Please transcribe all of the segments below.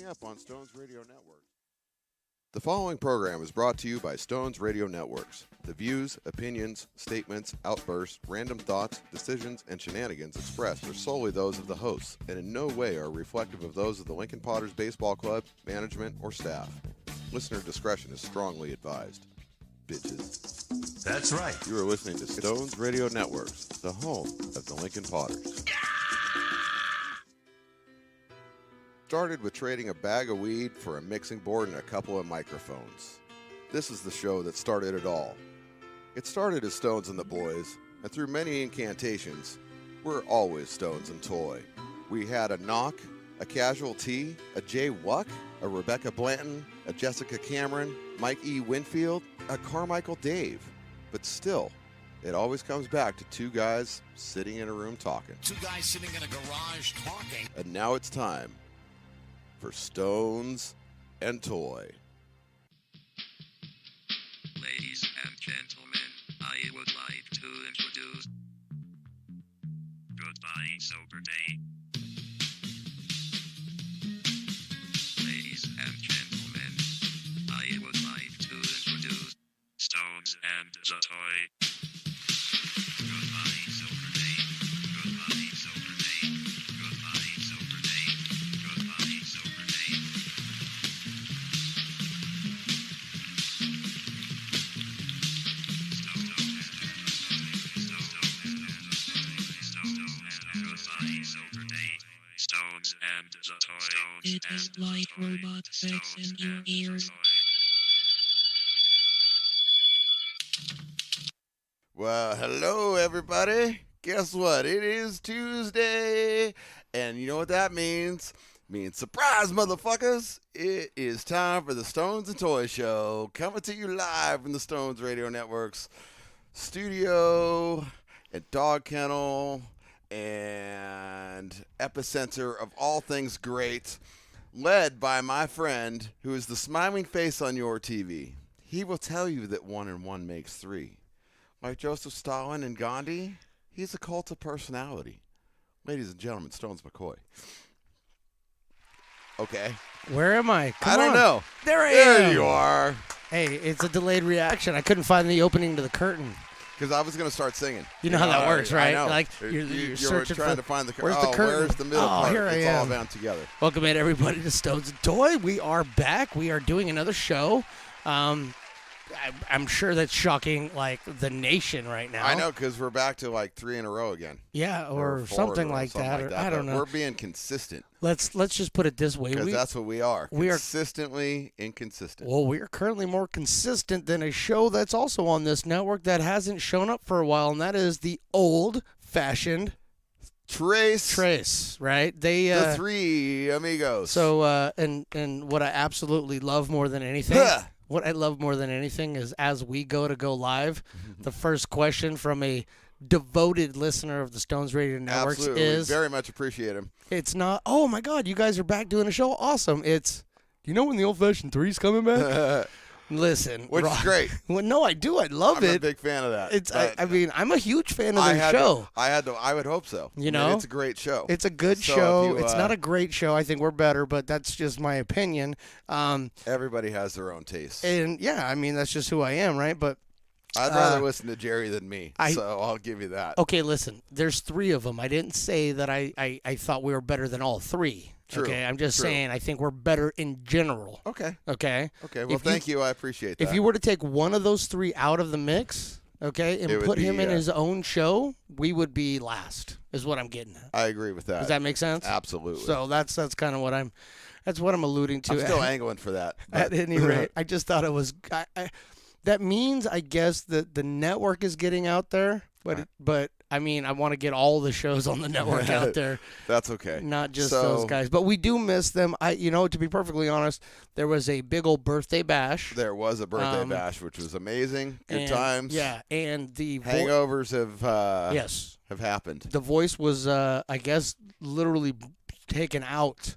up on Stones Radio Network. The following program is brought to you by Stones Radio Networks. The views, opinions, statements, outbursts, random thoughts, decisions, and shenanigans expressed are solely those of the hosts and in no way are reflective of those of the Lincoln Potters Baseball Club, management, or staff. Listener discretion is strongly advised. Bitches. That's right. You are listening to Stones Radio Networks, the home of the Lincoln Potters. Started with trading a bag of weed for a mixing board and a couple of microphones. This is the show that started it all. It started as Stones and the Boys, and through many incantations, we're always Stones and Toy. We had a Knock, a Casual T, a Jay Wuck, a Rebecca Blanton, a Jessica Cameron, Mike E. Winfield, a Carmichael Dave. But still, it always comes back to two guys sitting in a room talking. Two guys sitting in a garage talking. And now it's time for Stones and Toy. Ladies and gentlemen, I would like to introduce Goodbye Sober Day. Ladies and gentlemen, I would like to introduce Stones and the Toy. Goodbye Sober Day. Goodbye Sober Day. Goodbye Sober Day. Goodbye Sober Day. Stones and the Toy. It is like robot sex in your ears. Well, hello, everybody. Guess what? It is Tuesday. And you know what that means? It means surprise, motherfuckers. It is time for the Stones and Toy Show. Coming to you live from the Stones Radio Network's studio and dog kennel and epicenter of all things great, led by my friend who is the smiling face on your TV. He will tell you that 1 and 1 makes 3. Like Joseph Stalin and Gandhi, he's a cult of personality. Ladies and gentlemen, Stones McCoy. Okay. Where am I? Come I don't on. know. There I am. There you are. Hey, it's a delayed reaction. I couldn't find the opening to the curtain. Because I was going to start singing. You know how that works, right? I know. Like you you're were searching trying to find the curtain. Where's the curtain? Where's the middle Oh, part? here I It's all am. bound together. Welcome in, everybody, to Stones and Toy. We are back. We are doing another show. I'm sure that's shocking, like, the nation right now. I know, because we're back to like 3 in a row again. Yeah, or 4 something in a row, like that. Or I don't know. We're being consistent. Let's just put it this way. Because that's what we are. we are- Consistently inconsistent. Well, we are currently more consistent than a show that's also on this network that hasn't shown up for a while, and that is the old-fashioned Trace, right? They the Three Amigos. So and what I absolutely love more than anything, what I love more than anything is as we go live, the first question from a devoted listener of the Stones Radio Networks Absolutely. is, We very much appreciate him. it's not, oh my God, you guys are back doing a show, awesome. It's, you know when the old-fashioned three's coming back? Listen, Which is great. Well, no, I do. I love I'm it. a big fan of that. It's. But I mean, I'm a huge fan of the show. I would hope so. You I mean, know? it's a great show. It's a good So show. if you, It's not a great show. I think we're better, but that's just my opinion. Everybody has their own taste. And yeah, I mean that's just who I am, right? But I'd rather listen to Jerry than me, I- so I'll give you that. okay, listen. There's 3 of them. I didn't say that I thought we were better than all 3. True, Okay, I'm just true. saying I think we're better in general. Okay. Okay. Okay. Well, thank you. I appreciate that. If you were to take one of those 3 out of the mix, okay, and It would put be, him in his own show, we would be last. Is what I'm getting at. I agree with that. Does that make sense? Absolutely. So that's kind of what I'm alluding to. I'm still angling for that. At any rate, I just thought it was. That means, I guess, that the network is getting out there, but I mean, I want to get all the shows on the network out there, That's okay. not just those guys. But we do miss them. To be perfectly honest, there was a big old birthday bash. There was a birthday bash, which was amazing. Good and- times. Yeah, and the Hangovers have yes, have happened. the voice was, I guess, literally taken out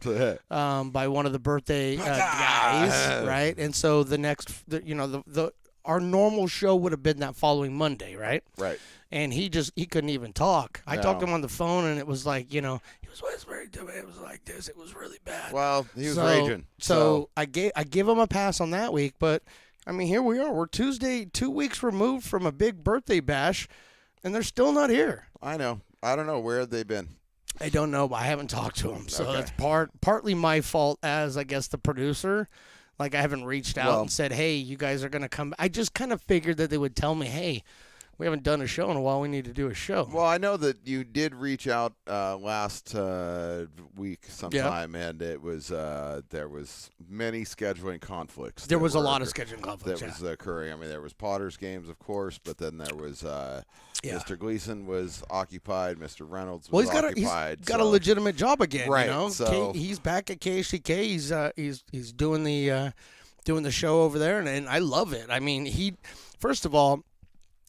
by one of the birthday guys, right? And so the next, our normal show would have been that following Monday, right? Right. and he couldn't even talk. I No. talked to him on the phone, and it was like, he was whispering to me. It was like this. It was really bad. Well, he was So- raging. So I give him a pass on that week, but I mean, here we are. We're Tuesday, 2 weeks removed from a big birthday bash, and they're still not here. I know. I don't know where they've been. I don't know, but I haven't talked to him, so Okay. that's partly my fault as, I guess, the producer. Like, I haven't reached out Well- and said, hey, you guys are going to come. I just kind of figured that they would tell me, hey, we haven't done a show in a while. We need to do a show. Well, I know that you did reach out last week sometime, and it was there was many scheduling conflicts. There that was a were lot of occur- scheduling conflicts, that was occurring. I mean, there was Potter's games, of course, but then there was Mr. Gleason was occupied, Mr. Reynolds Well, was occupied. he's got a so- legitimate job again, Right, you know. so- He's back at KHTK. He's doing the show over there, and I love it. I mean, first of all,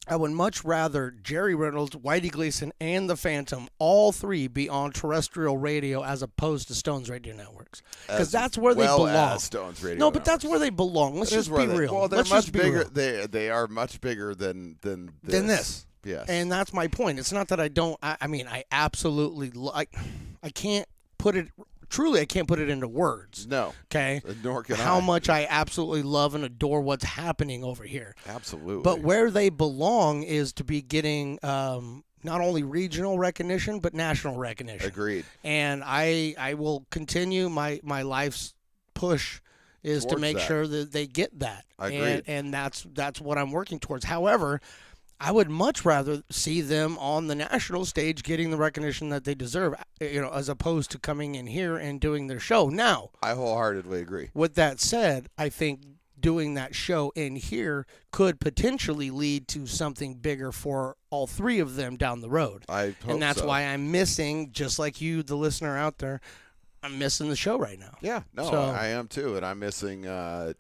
I would much rather Jerry Reynolds, Whitey Gleason, and the Phantom, all three, be on terrestrial radio as opposed to Stones Radio Networks, because as that's where they well belong. as Stones Radio No, but that's Networks. where they belong. Let's It is just where be they- real. Well, they're Let's much just be bigger. real. They are much bigger than this. Yes. And that's my point. It's not that I don't. I mean, I absolutely. I can't put it. Truly, I can't put it into words. No. Okay. Nor can How I. much I absolutely love and adore what's happening over here. Absolutely. But where they belong is to be getting not only regional recognition but national recognition. Agreed. And I will continue my life's push is to Towards make that. sure that they get that. Agreed. And that's what I'm working towards. However, I would much rather see them on the national stage getting the recognition that they deserve, as opposed to coming in here and doing their show. Now, I wholeheartedly agree. with that said, I think doing that show in here could potentially lead to something bigger for all three of them down the road. I hope And that's so. why I'm missing, just like you, the listener out there, I'm missing the show right now. Yeah, no, So- I am too, and I'm missing, and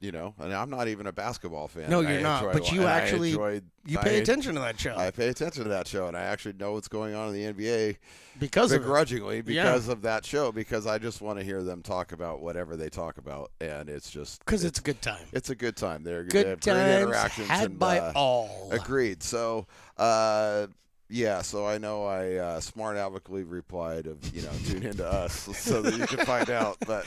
I'm not even a basketball fan. No, and I you're not, enjoy- but you and I actually- enjoyed- You I- pay attention to that show I pay attention to that show, and I actually know what's going on in the NBA because of it. begrudgingly because of that show, because I just want to hear them talk about whatever they talk about, and it's just Because it's a good time. it's a good time. They have Good great times interactions had and, by all. Agreed. So, yeah, so I know I smart aleckly replied of, tune into us so that you can find out. But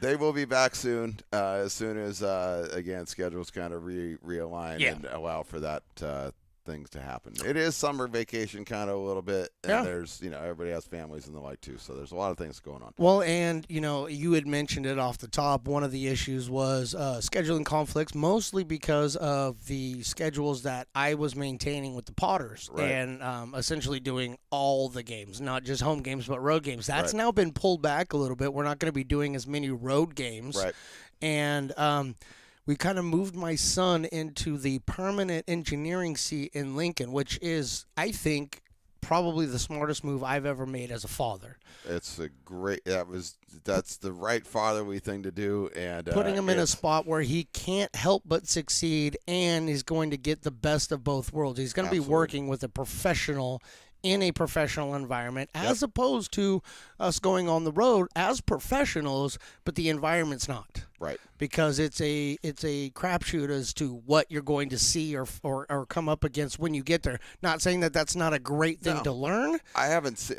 they will be back soon as again, schedules kind of realign Yeah. and allow for that things to happen. It is summer vacation kind of a little bit, and Yeah. there's, everybody has families and the like too, so there's a lot of things going on. Well, and, you had mentioned it off the top. One of the issues was scheduling conflicts, mostly because of the schedules that I was maintaining with the Potters Right. and essentially doing all the games, not just home games, but road games. That's Right. now been pulled back a little bit. We're not going to be doing as many road games. Right. And we kind of moved my son into the permanent engineering seat in Lincoln, which is, I think, probably the smartest move I've ever made as a father. It's a great. That's the right fatherly thing to do, and Putting him in a it's- spot where he can't help but succeed, and he's going to get the best of both worlds. He's going to be Absolutely. working with a professional in a professional environment, as opposed to us going on the road as professionals, but the environment's not. right. Because it's a crapshoot as to what you're going to see or come up against when you get there. Not saying that that's not a great thing No. to learn, I haven't seen,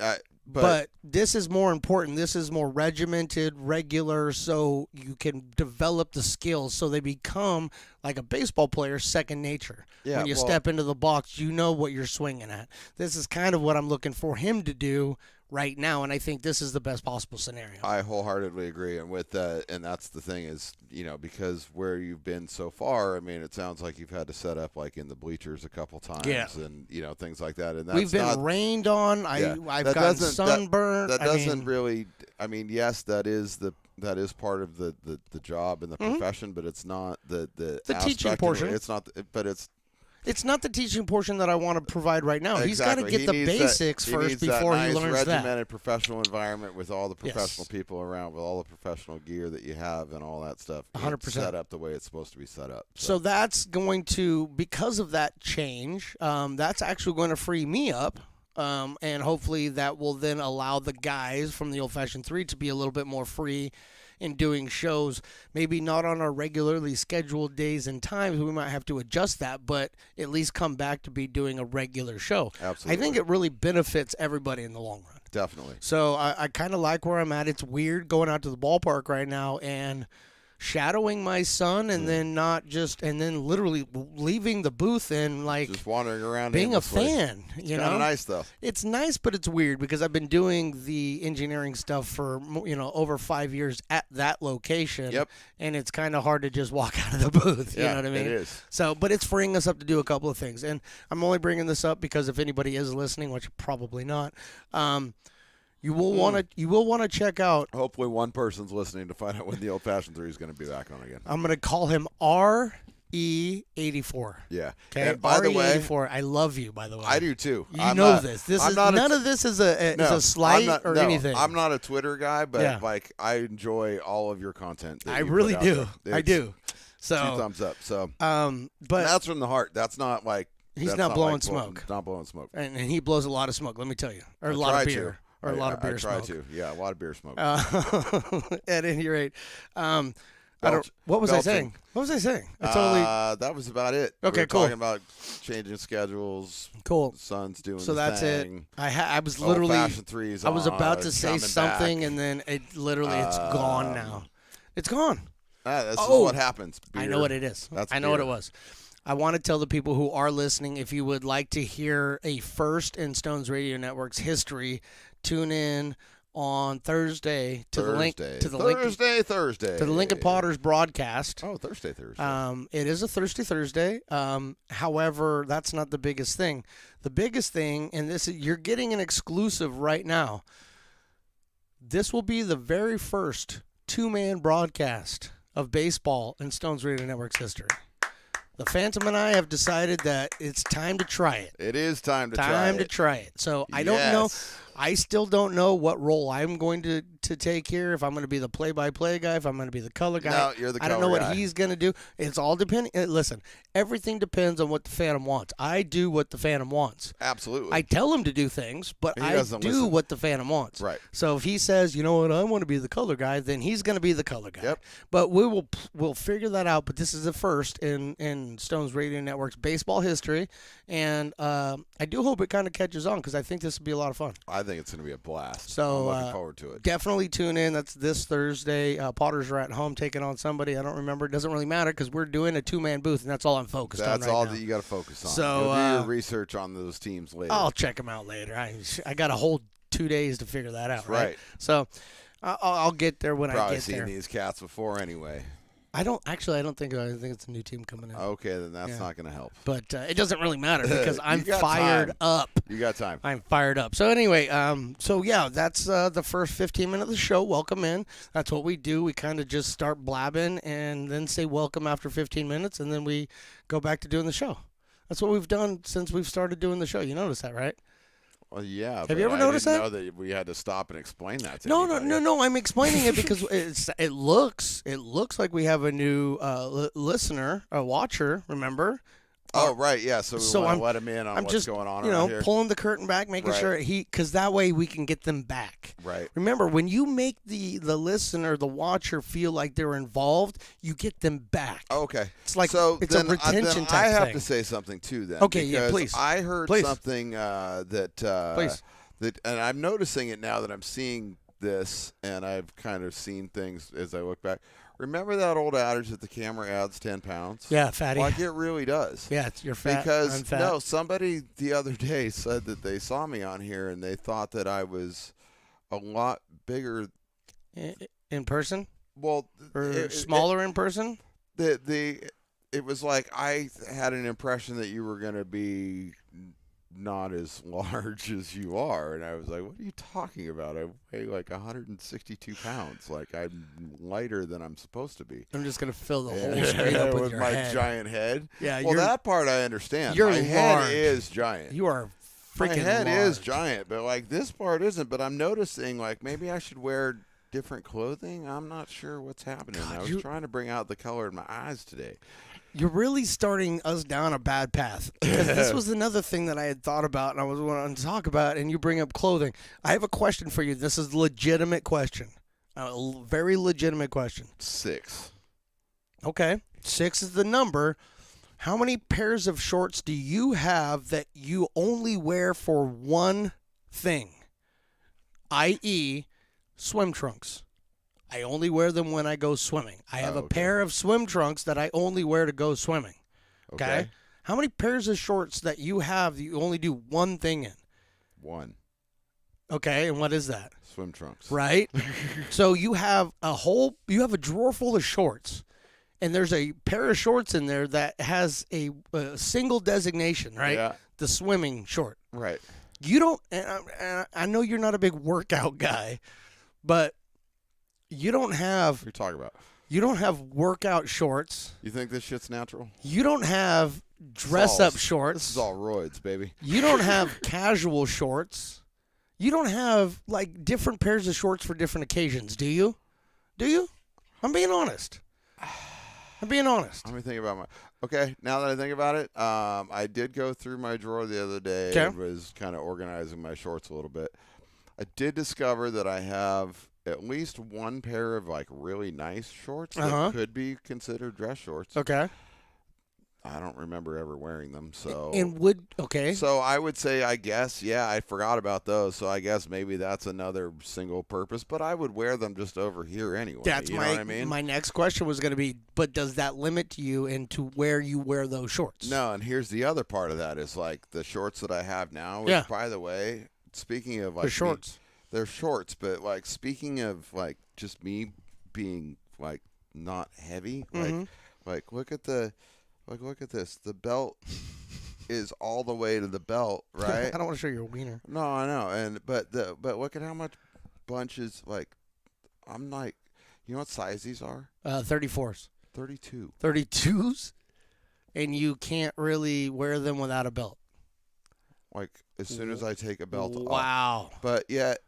but this is more important. This is more regimented, regular, so you can develop the skills so they become, like a baseball player, second nature. Yeah, when you well- step into the box, you know what you're swinging at. This is kind of what I'm looking for him to do right now, and I think this is the best possible scenario. I wholeheartedly agree, and with that, and that's the thing is, because where you've been so far, I mean, it sounds like you've had to set up like in the bleachers a couple times, Yeah. and things like that. And that's We've been not, rained on. yeah, I've that gotten doesn't- sunburned. That I doesn't mean, really. I mean, yes, that is part of the job and the Mm-hmm. profession, but it's not the teaching aspect portion. It's not, but it's not the teaching portion that I want to provide right now. He's got to exactly. get He the needs basics that, first needs before that he nice, learns that. regimented professional environment with all the Yes. professional people around, with all the professional gear that you have and all that stuff. 100%. Set up the way it's supposed to be set up. So that's going to, because of that change, that's actually going to free me up and hopefully that will then allow the guys from the Old Fashioned 3 to be a little bit more free in doing shows, maybe not on our regularly scheduled days and times. We might have to adjust that, but at least come back to be doing a regular show. Absolutely. I think it really benefits everybody in the long run. Definitely. So I kind of like where I'm at. It's weird going out to the ballpark right now and shadowing my son and then literally leaving the booth and like Just wandering around being a aimlessly. fan, you Kind know. of nice though. It's nice, but it's weird because I've been doing the engineering stuff for over 5 years at that location. Yep. And it's kind of hard to just walk out of the booth. You Yeah, know what I mean? it is. So, but it's freeing us up to do a couple of things, and I'm only bringing this up because if anybody is listening, which probably not, you will want to check out. Hopefully, one person's listening to find out when the Old Fashioned 3 is going to be back on again. I'm gonna call him RE84. Yeah. Okay. And by the way, RE84. I love you. By the way, I do too. You know this. This I'm is not none of this is a slight or anything. I'm not a Twitter guy, but Yeah. like I enjoy all of your content. That I you put really out do. there. I It's do. 2 So, thumbs up. So, but that's from the heart. That's not like He's that's not blowing like smoke. Not blowing smoke. and he blows a lot of smoke. Let me tell you, or a I lot try of beer, to. or a lot of beer I try smoke. to. Yeah, a lot of beer smoke. At any rate, I don't. What was I belching. saying? What was I saying? I totally That was about it. Okay, we were cool. Talking about changing schedules. cool. Son's doing. So the that's thing. it. I was Old literally. Fashioned 3's I was about on, to say coming something, back. and then it's gone now. It's gone. This Oh, is what happens. I Beer. know what it is. That's I know what beer. it was. I want to tell the people who are listening, if you would like to hear a first in Stones Radio Network's history, tune in on Thursday to the link to the Thursday. to the Lincoln Potters broadcast. Oh, Thursday. It is a Thursday. However, that's not the biggest thing. The biggest thing, and this is, you're getting an exclusive right now. This will be the very first two-man broadcast of baseball in Stones Radio Network's history. The Phantom and I have decided that it's time to try it. It is time to try it. So I don't know. Yes. I still don't know what role I'm going to take here. If I'm going to be the play-by-play guy, if I'm going to be the color guy. No, you're the I don't know color what guy. he's going to do. It's all depending. Listen, everything depends on what the Phantom wants. I do what the Phantom wants. Absolutely. I tell him to do things, but He I doesn't do listen. what the Phantom wants. Right. So if he says, you know what, I want to be the color guy, then he's going to be the color guy. Yep. But we'll figure that out. But this is the first in Stones Radio Network's baseball history, and I do hope it kind of catches on because I think this will be a lot of fun. I think it's going to be a blast. So I'm looking forward to it. Definitely tune in. That's this Thursday. Potters are at home taking on somebody. I don't remember. It doesn't really matter because we're doing a two-man booth, and that's all I'm focused on That's right all now. that you got to focus on. So, You'll do your research on those teams later. I'll check them out later. I got a whole 2 days to figure that out. right. So I'll get there when Probably I get seen there. these cats before anyway. I think it's a new team coming in. Okay, then that's Yeah. not going to help. But it doesn't really matter because You I'm got fired time. up. You got time. I'm fired up. So anyway, that's the first 15 minutes of the show. Welcome in. That's what we do. We kind of just start blabbing and then say welcome after 15 minutes, and then we go back to doing the show. That's what we've done since we've started doing the show. You notice that, right? Well, yeah. Have you but ever noticed I that? didn't know that we had to stop and explain that to No. anybody. I'm explaining it because it looks like we have a new listener, a watcher. Remember? Oh, right. Yeah. So we So want I'm- to let him in on I'm what's just going on you around know here. pulling the curtain back, making Right. sure because that way we can get them back. Right. Remember, when you make the listener, the watcher, feel like they're involved, you get them back. Okay. It's like so it's a then, retention then type I have thing. to say something too. Then. Okay, yeah, because please. I heard Please. something that Please. that, and I'm noticing it now that I'm seeing this, and I've kind of seen things as I look back. Remember that old adage that the camera adds 10 pounds? Yeah, fatty. Like it really does. Yeah, you're fat. Because I'm fat. no, somebody the other day said that they saw me on here and they thought that I was a lot bigger. In person Well, or smaller in person. It was like I had an impression that you were going to be not as large as you are, and I was like, what are you talking about? I weigh like 162 pounds. Like I'm lighter than I'm supposed to be. I'm just gonna fill the whole screen up with your my head. giant head. Yeah, well, you're- that part I understand. you're my head large. is giant. You are freaking. My head large. is giant, but like this part isn't. But I'm noticing like maybe I should wear different clothing. I'm not sure what's happening. God, I was you- trying to bring out the color in my eyes today. You're really starting us down a bad path. Because this was another thing that I had thought about and I was wanting to talk about, and you bring up clothing. I have a question for you. This is a legitimate question. A very legitimate question. 6. Okay. 6 is the number. How many pairs of shorts do you have that you only wear for one thing? I.e., swim trunks. I only wear them when I go swimming. I have a pair of swim trunks that I only wear to go swimming. Okay? How many pairs of shorts that you have that you only do one thing in? 1. Okay, and what is that? Swim trunks. Right? So you have a drawer full of shorts, and there's a pair of shorts in there that has a single designation, right? Yeah. The swimming short. Right. You don't, and I know you're not a big workout guy, but you don't have What are you talking about? workout shorts. You think this shit's natural? You don't have dress-up shorts. This is all roids, baby. You don't have casual shorts. You don't have, like, different pairs of shorts for different occasions, do you? Do you? I'm being honest. Let me think about Okay, now that I think about it, I did go through my drawer the other day and was kind of organizing my shorts a little bit. I did discover that I have at least one pair of, like, really nice shorts that could be considered dress shorts. Okay. I don't remember ever wearing them, so. So I would say, I guess, yeah, I forgot about those, so I guess maybe that's another single purpose, but I would wear them just over here anyway. That's you know what I mean? My next question was going to be, but does that limit you into where you wear those shorts? No, and here's the other part of that is, like, the shorts that I have now, which, by the way, speaking of, like, the shorts. They're shorts, but, like, speaking of, like, just me being, like, not heavy, like look at this. The belt is all the way to the belt, right? I don't want to show your wiener. No, I know. But look at how much bunches, like, I'm like, you know what size these are? 34s. 32. 32s? And you can't really wear them without a belt. Like, as soon as I take a belt off. Wow. But yet,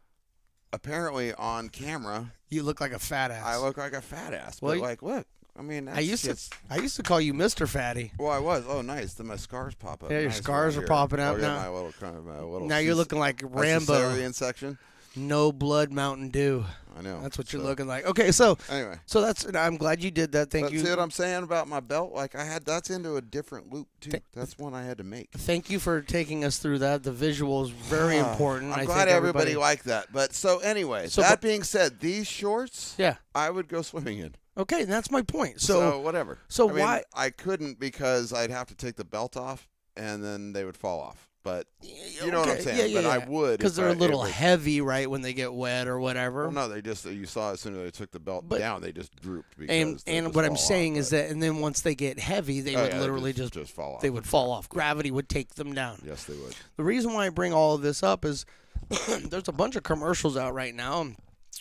apparently on camera, you look like a fat ass. I look like a fat ass. Well, but, like, look. I mean, I used to call you Mr. Fatty. Well, I was. Oh, nice. Then my scars pop up. Yeah, your scars are popping up now. My little now you're looking like Rambo. Cesarean section. No blood Mountain Dew. I know. That's what you're looking like. Okay, so anyway, I'm glad you did that. Thank you. See what I'm saying about my belt? Like, that's into a different loop too. That's one I had to make. Thank you for taking us through that. The visual is very important. I'm glad everybody liked that. But so anyway, that being said, these shorts, I would go swimming in. Okay, that's my point. So whatever. So why I couldn't, because I'd have to take the belt off and then they would fall off. But you know what I'm saying. But I would, because they're a little heavy, right, when they get wet or whatever. Well, no, they just, you saw as soon as they took the belt down, they just drooped. Because and what I'm saying is that, and then once they get heavy, they would literally just fall off. They would fall off. Gravity would take them down. Yes, they would. The reason why I bring all of this up is there's a bunch of commercials out right now.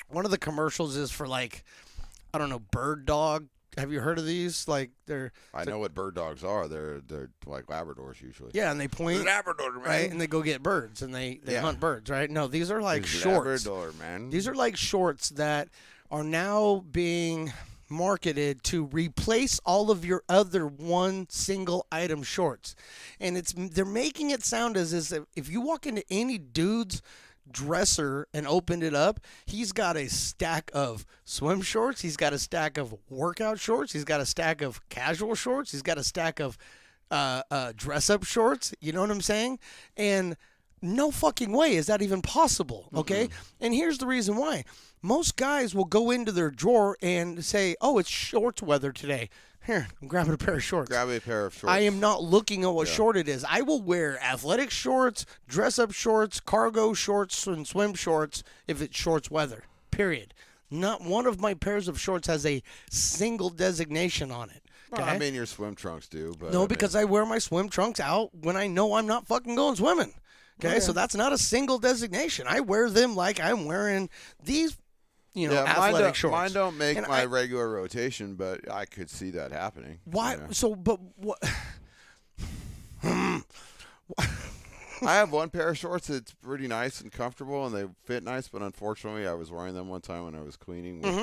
One of the commercials is for, like, I don't know, Bird Dog. Have you heard of these? Like, I know what bird dogs are. They're like Labradors usually. Yeah, and they point Labrador, man. right, and they go get birds, and they hunt birds, right? No, these are like shorts. Labrador, man. These are like shorts that are now being marketed to replace all of your other one single item shorts, and they're making it sound as if you walk into any dude's dresser and opened it up, he's got a stack of swim shorts, he's got a stack of workout shorts, he's got a stack of casual shorts, he's got a stack of dress-up shorts. You know what I'm saying? And no fucking way is that even possible, okay? And here's the reason why. Most guys will go into their drawer and say, oh, it's shorts weather today. Here, I'm grabbing a pair of shorts. Grab a pair of shorts. I am not looking at what short it is. I will wear athletic shorts, dress-up shorts, cargo shorts, and swim shorts if it's shorts weather, period. Not one of my pairs of shorts has a single designation on it. Okay? Well, I mean, your swim trunks do. But no, because I wear my swim trunks out when I know I'm not fucking going swimming. Okay, so that's not a single designation. I wear them like I'm wearing these, athletic shorts. Mine don't make my regular rotation, but I could see that happening. Why? You know? So, but what? I have one pair of shorts that's pretty nice and comfortable, and they fit nice. But unfortunately, I was wearing them one time when I was cleaning with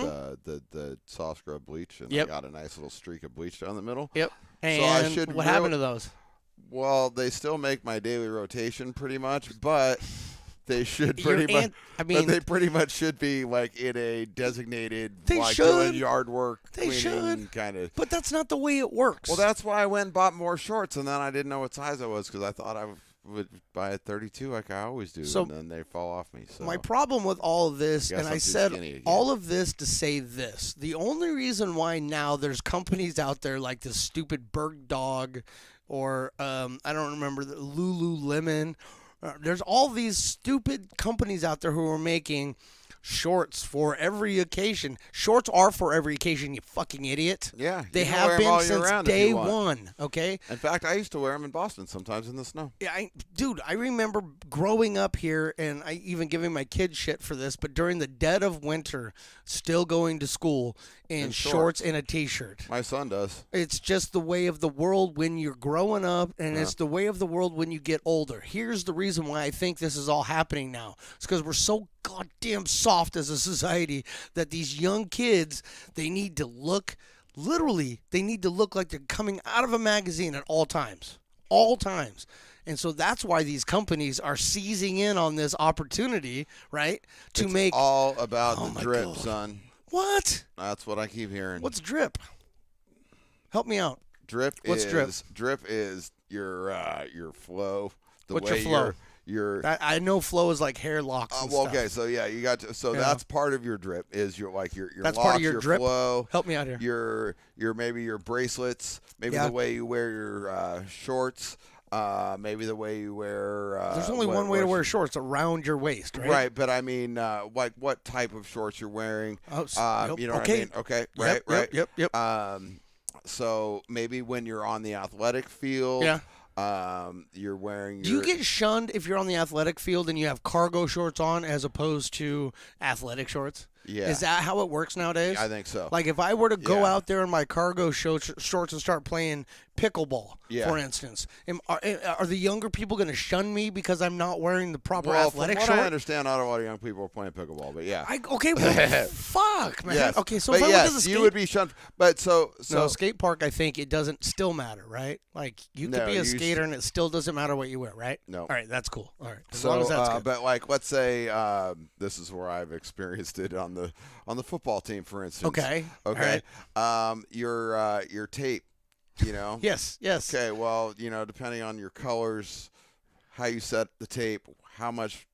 the soft scrub bleach, and I got a nice little streak of bleach down the middle. Yep. And So I should what happened to those? Well, they still make my daily rotation pretty much, but they should pretty much. But they pretty much should be like in a designated, They like should. doing yard work, They cleaning should. kind of. But that's not the way it works. Well, that's why I went and bought more shorts, and then I didn't know what size I was because I thought I would buy a 32 like I always do, So- and then they fall off me. So My problem with all of this, Guess and I'm I too said skinny again. all of this to say this: the only reason why now there's companies out there like this stupid Berg Dog, or I don't remember the Lululemon. There's all these stupid companies out there who are making shorts for every occasion. Shorts are for every occasion, you fucking idiot. Yeah, They you can wear have 'em all been year since round if day you want. one. Okay. In fact, I used to wear them in Boston sometimes in the snow. Yeah, dude, I remember growing up here, and I even giving my kids shit for this, but during the dead of winter, still going to school in In shorts and a t-shirt. My son does. It's just the way of the world when you're growing up, and it's the way of the world when you get older. Here's the reason why I think this is all happening now. It's because we're so goddamn soft as a society that these young kids, they need to look, literally, they need to look like they're coming out of a magazine at all times. All times. And so that's why these companies are seizing in on this opportunity, right? To It's make all about Oh the my drip, God. son. what? That's what I keep hearing. What's drip? Help me out. drip? What's drip? Drip is your flow. The What's way your flow? Your I know flow is like hair locks. And well, stuff. okay, so yeah, you got to, so Yeah. that's part of your drip is your like your That's locks, part of your drip? flow, Help me out here. your maybe your bracelets, maybe Yeah. the way you wear your shorts, maybe the way you wear. There's only one way to wear shorts around your waist, right? Right, but I mean, like what type of shorts you're wearing. Oh, You know okay. what I mean? Okay, right, right. Yep. So maybe when you're on the athletic field, Yeah. you're wearing. Do you get shunned if you're on the athletic field and you have cargo shorts on as opposed to athletic shorts? Yeah. Is that how it works nowadays? I think so. Like if I were to go Yeah. out there in my cargo shorts and start playing pickleball, Yeah. for instance, are the younger people going to shun me because I'm not wearing the proper well, athletic from what short? I understand, not a lot of young people are playing pickleball, but yeah. Okay, well, fuck, man. Yes. Okay, so but if I yes, went to the skate, you would be shunned. But so no, skate park, I think it doesn't still matter, right? Like you could No, be a you skater and it still doesn't matter what you wear, right? No. All right, that's cool. All right, as So, long as that's good. but like, let's say this is where I've experienced it on the football team, for instance. Okay. Okay. Your tape, you know. Yes. Okay. Well, you know, depending on your colors, how you set the tape, how much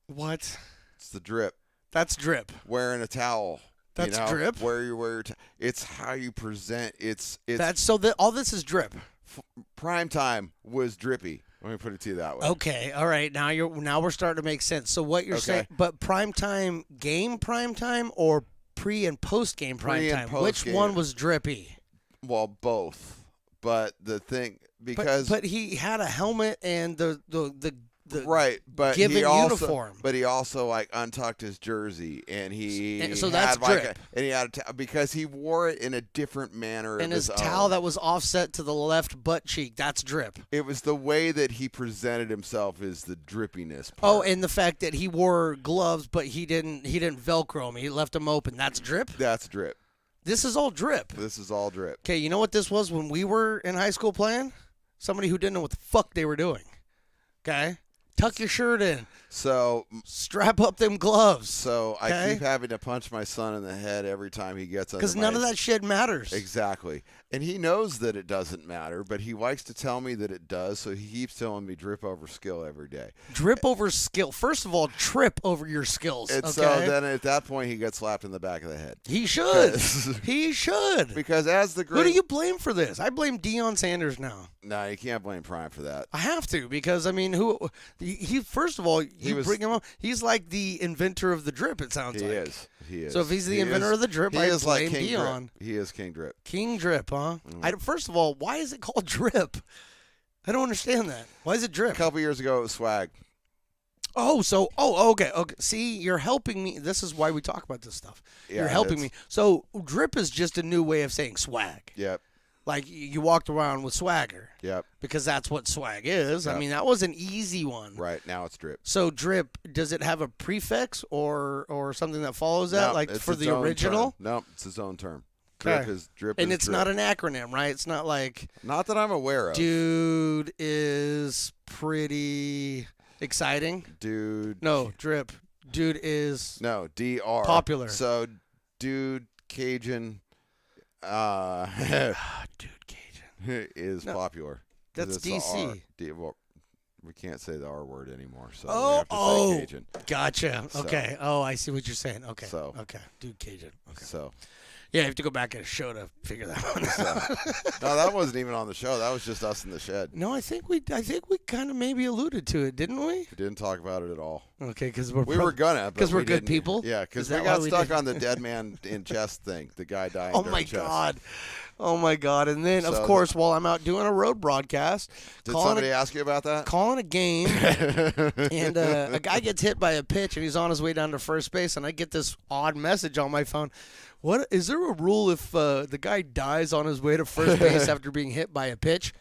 What? it's the drip. That's drip. Wearing a towel. That's you know, drip? Where you wear your it's how you present. It's That's so that all this is drip. prime time was drippy. Let me put it to you that way. Okay. All right. Now we're starting to make sense. So what you're Okay. saying, but prime time or pre and post game prime Pre and time? post Which game. one was drippy? Well, both. But the thing because but he had a helmet and the right, but given he also, uniform. But he also like untucked his jersey, and he And so had that's like drip. and he had because he wore it in a different manner. and of his his towel own. that was offset to the left butt cheek. That's drip. It was the way that he presented himself is the drippiness. Oh, Part. and the fact that he wore gloves, but he didn't Velcro them. He left them open. That's drip. That's drip. This is all drip. This is all drip. Okay, you know what this was when we were in high school playing? Somebody who didn't know what the fuck they were doing. Okay? Tuck your shirt in. So Strap up them gloves. So I Okay. keep having to punch my son in the head every time he gets under Because none of that shit matters. Exactly. And he knows that it doesn't matter, but he likes to tell me that it does, so he keeps telling me drip over skill every day. Drip over skill. First of all, trip over your skills. And okay? so then at that point he gets slapped in the back of the head. He should. He should. Because as the Who great do you blame for this? I blame Deion Sanders now. No, you can't blame Prime for that. I have to because I mean, he first of all, you was- bring him up. He's like the inventor of the drip. It sounds He like. is. He is. So if he's the He inventor is- of the drip, he I is like blame King Deion. Drip. He is King Drip. King Drip, huh? Mm. First of all, why is it called drip? I don't understand that. Why is it A drip? couple years ago it was swag. Okay. See, you're helping me. This is why we talk about this stuff. Yeah, You're helping it's- me. So drip is just a new way of saying swag. Yep. Like you walked around with swagger Yep. because that's what swag is. I Yep. mean, that was an easy one. Right now it's drip. So drip, does it have a prefix or something that follows that? No, like it's for its the own original? term. No, it's his own term. Okay. Drip And is it's drip. not an acronym, right? It's not like Not that I'm aware of. dude is pretty exciting. Dude. No, drip. Dude is No, DR. Popular. So, dude, Cajun dude Cajun. is No, popular. that's It's a DC. well, we can't say the R word anymore, so we Oh, have to oh. say Cajun. Gotcha. So- Okay. Oh, I see what you're saying. Okay. So- Okay. Dude Cajun. Okay. So, Yeah, you have to go back and a show to figure that one out. no, that wasn't even on the show. That was just us in the shed. No, I think we kind of maybe alluded to it, didn't we? We didn't talk about it at all. Okay, because We were gonna, but 'cause we're we good didn't. people? Yeah, Is because that we got why we stuck didn't? on the dead man in chest thing. The guy dying. Oh during my chest. god. Oh my god. And then of So- course while I'm out doing a road broadcast, Did calling somebody ask you about that? calling a game and a guy gets hit by a pitch and he's on his way down to first base and I get this odd message on my phone. What is there a rule if the guy dies on his way to first base after being hit by a pitch?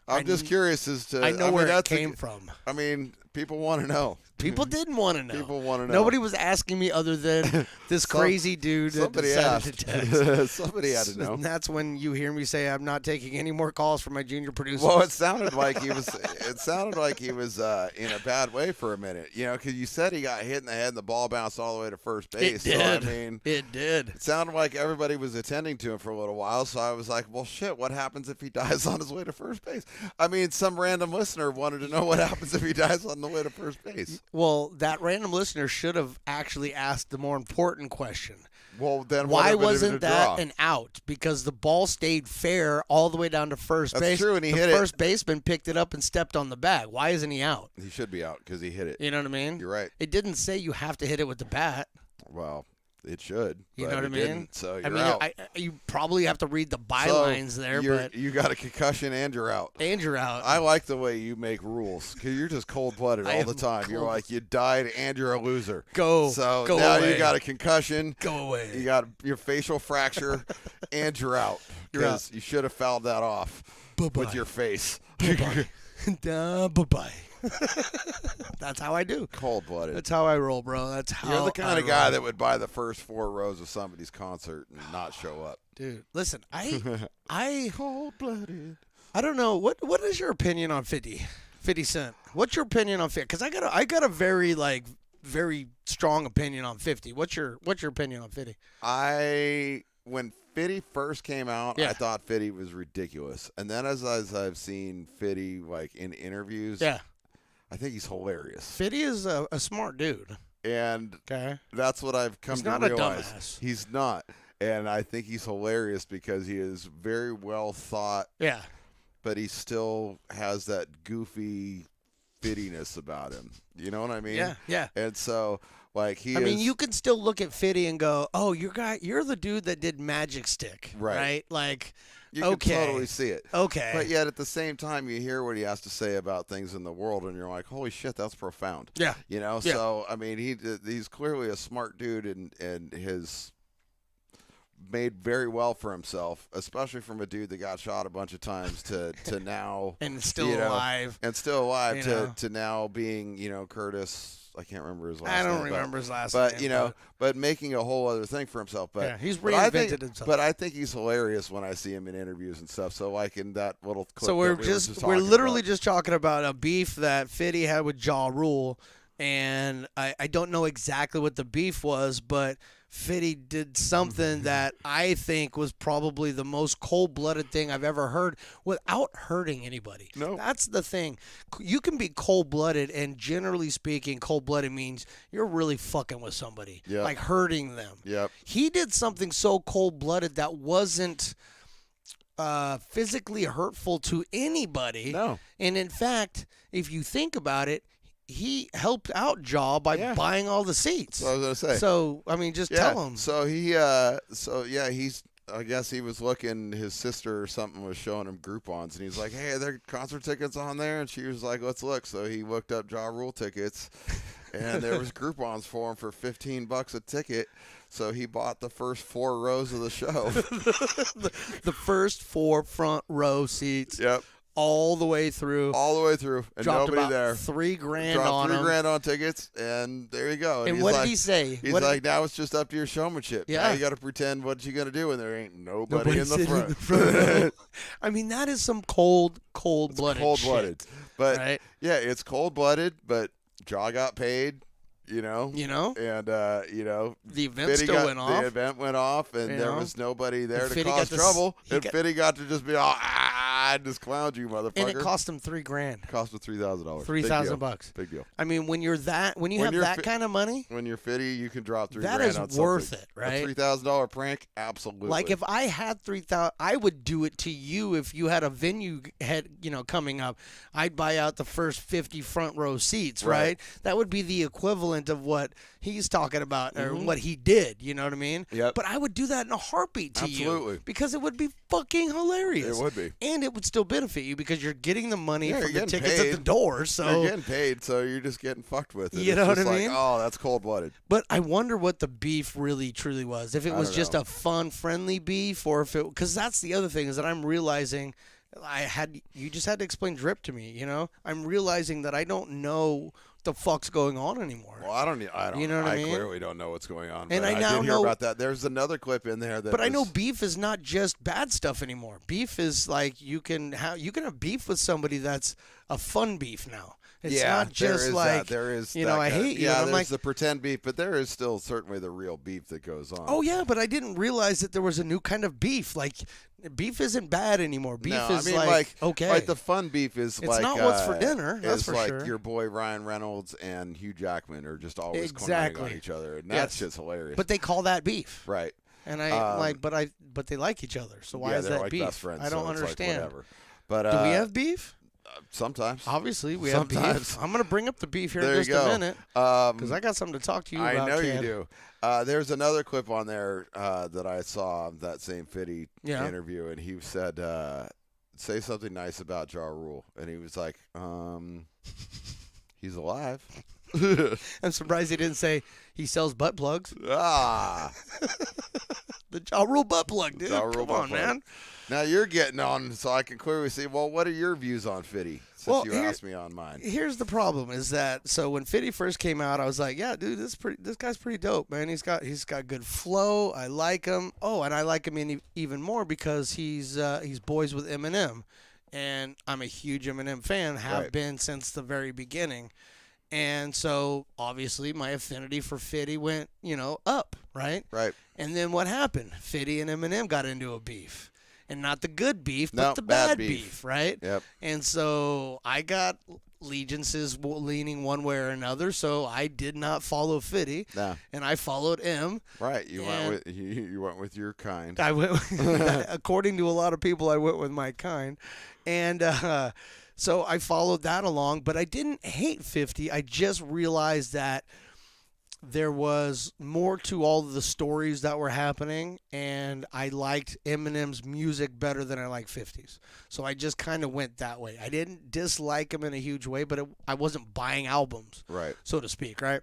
I'm just curious as to. I know mean, where it that's came from. I mean, people want to know. People didn't want to know. People want to know. Nobody was asking me other than this crazy dude that Somebody decided asked. to text. Somebody had to know. And that's when you hear me say I'm not taking any more calls from my junior producers. Well, it sounded like he was. It sounded like he was in a bad way for a minute. You know, because you said he got hit in the head and the ball bounced all the way to first base. It did. So I mean, it did. it sounded like everybody was attending to him for a little while. So I was like, well, shit. What happens if he dies on his way to first base? I mean, some random listener wanted to know what happens if he dies on the way to first base. Well, that random listener should have actually asked the more important question. Well, then Why what if it wasn't had been a that draw? an out? Because the ball stayed fair all the way down to first That's base. true, and he the hit it. first baseman picked it up and stepped on the bag. Why isn't he out? He should be out because he hit it. You know what I mean? You're right. It didn't say you have to hit it with the bat. Well, it should. You but know what I it mean? didn't, so you're I mean, out. you probably have to read the So bylines there, but you got a concussion and you're out. and you're out. I like the way you make rules because you're just cold-blooded I all the am time. You're cold- like, you died and you're a loser. Go So now away. you got a concussion. Go away. You got your facial fracture and you're out You're out. because you should have fouled that off Bye-bye. with your face. Bye-bye. That's how I do. Cold-blooded. That's how I roll, bro. That's how You're the kind I of guy roll. that would buy the first 4 rows of somebody's concert and not show up. Dude, listen, I Cold-blooded. I don't know what is your opinion on 50 Cent? What's your opinion on 50? Cuz I got a very strong opinion on 50. What's your opinion on 50? When Fitty first came out, Yeah. I thought Fitty was ridiculous. And then as I've seen Fitty like in interviews, Yeah. I think he's hilarious. 50 is a smart dude. And Okay. that's what I've come He's to not a realize. dumbass. He's not. And I think he's hilarious because he is very well thought, Yeah. but he still has that goofy fittiness about him. You know what I mean? Yeah. Yeah. And so like I mean, you can still look at 50 and go, "Oh, you're the dude that did Magic Stick." Right. Like, you okay. can totally see it. okay. But yet at the same time, you hear what he has to say about things in the world, and you're like, "Holy shit, that's profound." Yeah. You know. Yeah. So I mean, he's clearly a smart dude, and has made very well for himself, especially from a dude that got shot a bunch of times to now And still you know, alive. and still alive You to know. to now being Curtis. I can't remember his last I name. don't remember his last But name. but making a whole other thing for himself. But Yeah, he's but I think- reinvented himself. But I think he's hilarious when I see him in interviews and stuff. So like in that little clip. So we're that we were we're talking literally about. just talking about a beef that Fitty had with Ja Rule, and I don't know exactly what the beef was, but Fitty did something that I think was probably the most cold-blooded thing I've ever heard without hurting anybody. No. That's the thing. You can be cold-blooded, and generally speaking, cold-blooded means you're really fucking with somebody, Yeah. like hurting them. Yep. He did something so cold-blooded that wasn't physically hurtful to anybody. No. And in fact, if you think about it, he helped out Ja by Yeah. buying all the seats. So I was gonna say. So, I mean, just yeah. tell him. So he's. I guess he was looking. His sister or something was showing him Groupons, and he's like, "Hey, are there concert tickets on there?" And she was like, "Let's look." So he looked up Ja Rule tickets, and there was Groupons for him for $15 a ticket. So he bought the first 4 rows of the show. The first 4 front row seats. Yep. All the way through. All the way through, and Dropped nobody about there. $3,000 Dropped on him. $3,000 on tickets, and there you go. And he's what like, did he say? He's What did like, now it's just up to your showmanship. Yeah. Now you got to pretend what you gonna do when there ain't nobody in the sitting front. front row. I mean, that is some cold-blooded Cold-blooded, shit, but right? yeah, it's cold-blooded. But Jaw got paid, you know, You know? and you know, The event Fitty still went off. The event went off, and You there know? was nobody there And to Fitty cause got to trouble. he And got- Fitty got to just be all, just clowned you, motherfucker. And it cost him $3,000. Cost him $3,000. $3,000. Big deal. I mean, when you When have you're that fi- kind of money, When you're Fitty, you can drop $3,000 that is on worth something. it, right? A $3,000 prank, absolutely. like if I had 3,000, I would do it to you if you had a venue coming up. I'd buy out the first 50 front row seats, right? That would be the equivalent of what he's talking about or what he did. You know what I mean? Mm-hmm. Yep. But I would do that in a heartbeat to Absolutely. you because it would be fucking hilarious. It would be. And it would still benefit you because you're getting the money Yeah, from you're the getting tickets at paid. the door. So you're getting paid, so you're just getting fucked with it. You It's know what just I like, mean? oh, that's cold-blooded. But I wonder what the beef really truly was. If it I was don't just know. a fun, friendly beef, or if it, because that's the other thing is that I'm realizing you just had to explain drip to me. You know, I'm realizing that I don't know what the fuck's going on anymore. Well, I don't. You know what I mean? clearly don't know what's going on. And but I now did hear know- about that. There's another clip in there that. But I know was- beef is not just bad stuff anymore. Beef is like you can have beef with somebody that's a fun beef now. It's yeah, not just there is like that. There is. you that know I kind of- hate you. Yeah, And I'm there's like, the pretend beef, but there is still certainly the real beef that goes on. oh yeah, but I didn't realize that there was a new kind of beef. Like beef isn't bad anymore. Beef no, is I mean, like okay. Like the fun beef is It's like not what's for dinner, that's is for like sure. your boy Ryan Reynolds and Hugh Jackman are just always commenting Exactly. on each other, and that's Yes. just hilarious. But they call that beef, right. and I but they like each other. So why yeah, is they're that like beef? best friends. I don't so it's understand. Like whatever. But Do we have beef? sometimes? Obviously, we have beef. Sometimes. I'm gonna bring up the beef here There in you just go. a minute because I got something to talk to you I about. know kid. you do. There's another clip on there that I saw of that same Fitty Yeah. interview, and he said, "Say something nice about Ja Rule," and he was like, "He's alive." I'm surprised he didn't say he sells butt plugs. Ah, The Ja Rule butt plug, dude. Ja Rule Come butt on, plug. man. now you're getting on, so I can clearly see. Well, what are your views on Fitty? Since Well, you here- asked me on mine. Here's the problem: is that so when Fitty first came out, I was like, yeah, dude, this guy's pretty dope, man. He's got good flow. I like him. Oh, and I like him even more because he's boys with Eminem, and I'm a huge Eminem fan. Have Right. been since the very beginning. And so, obviously, my affinity for Fitty went, up, right? Right. And then what happened? Fitty and Eminem got into a beef. And not the good beef, but No, the bad bad beef. beef, right? Yep. And so I got allegiances leaning one way or another, so I did not follow Fitty, No. and I followed M. Right. You And- went with you went with your kind. I went, according to a lot of people, I went with my kind, and so I followed that along. But I didn't hate 50. I just realized that there was more to all of the stories that were happening, and I liked Eminem's music better than I like 50's. So I just kind of went that way. I didn't dislike him in a huge way, but I wasn't buying albums, Right. so to speak, right?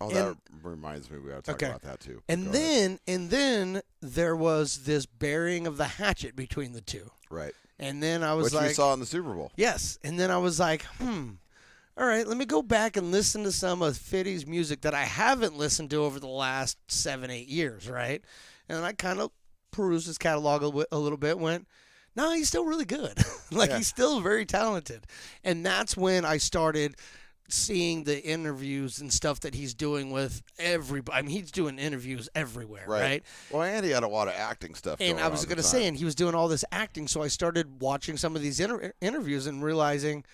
Oh, And- that reminds me. We got to talk Okay. about that too. And Go ahead. then there was this burying of the hatchet between the two. Right. And then I was Which like, we saw in the Super Bowl. yes. And then I was like, all right, let me go back and listen to some of Fitty's music that I haven't listened to over the last 7-8 years, right? And I kind of perused his catalog a little bit, went, no, he's still really good. Like, Yeah. he's still very talented. And that's when I started seeing the interviews and stuff that he's doing with everybody. I mean, he's doing interviews everywhere, right? Well, and he had a lot of acting stuff. And going I was going to say, and he was doing all this acting, so I started watching some of these interviews and realizing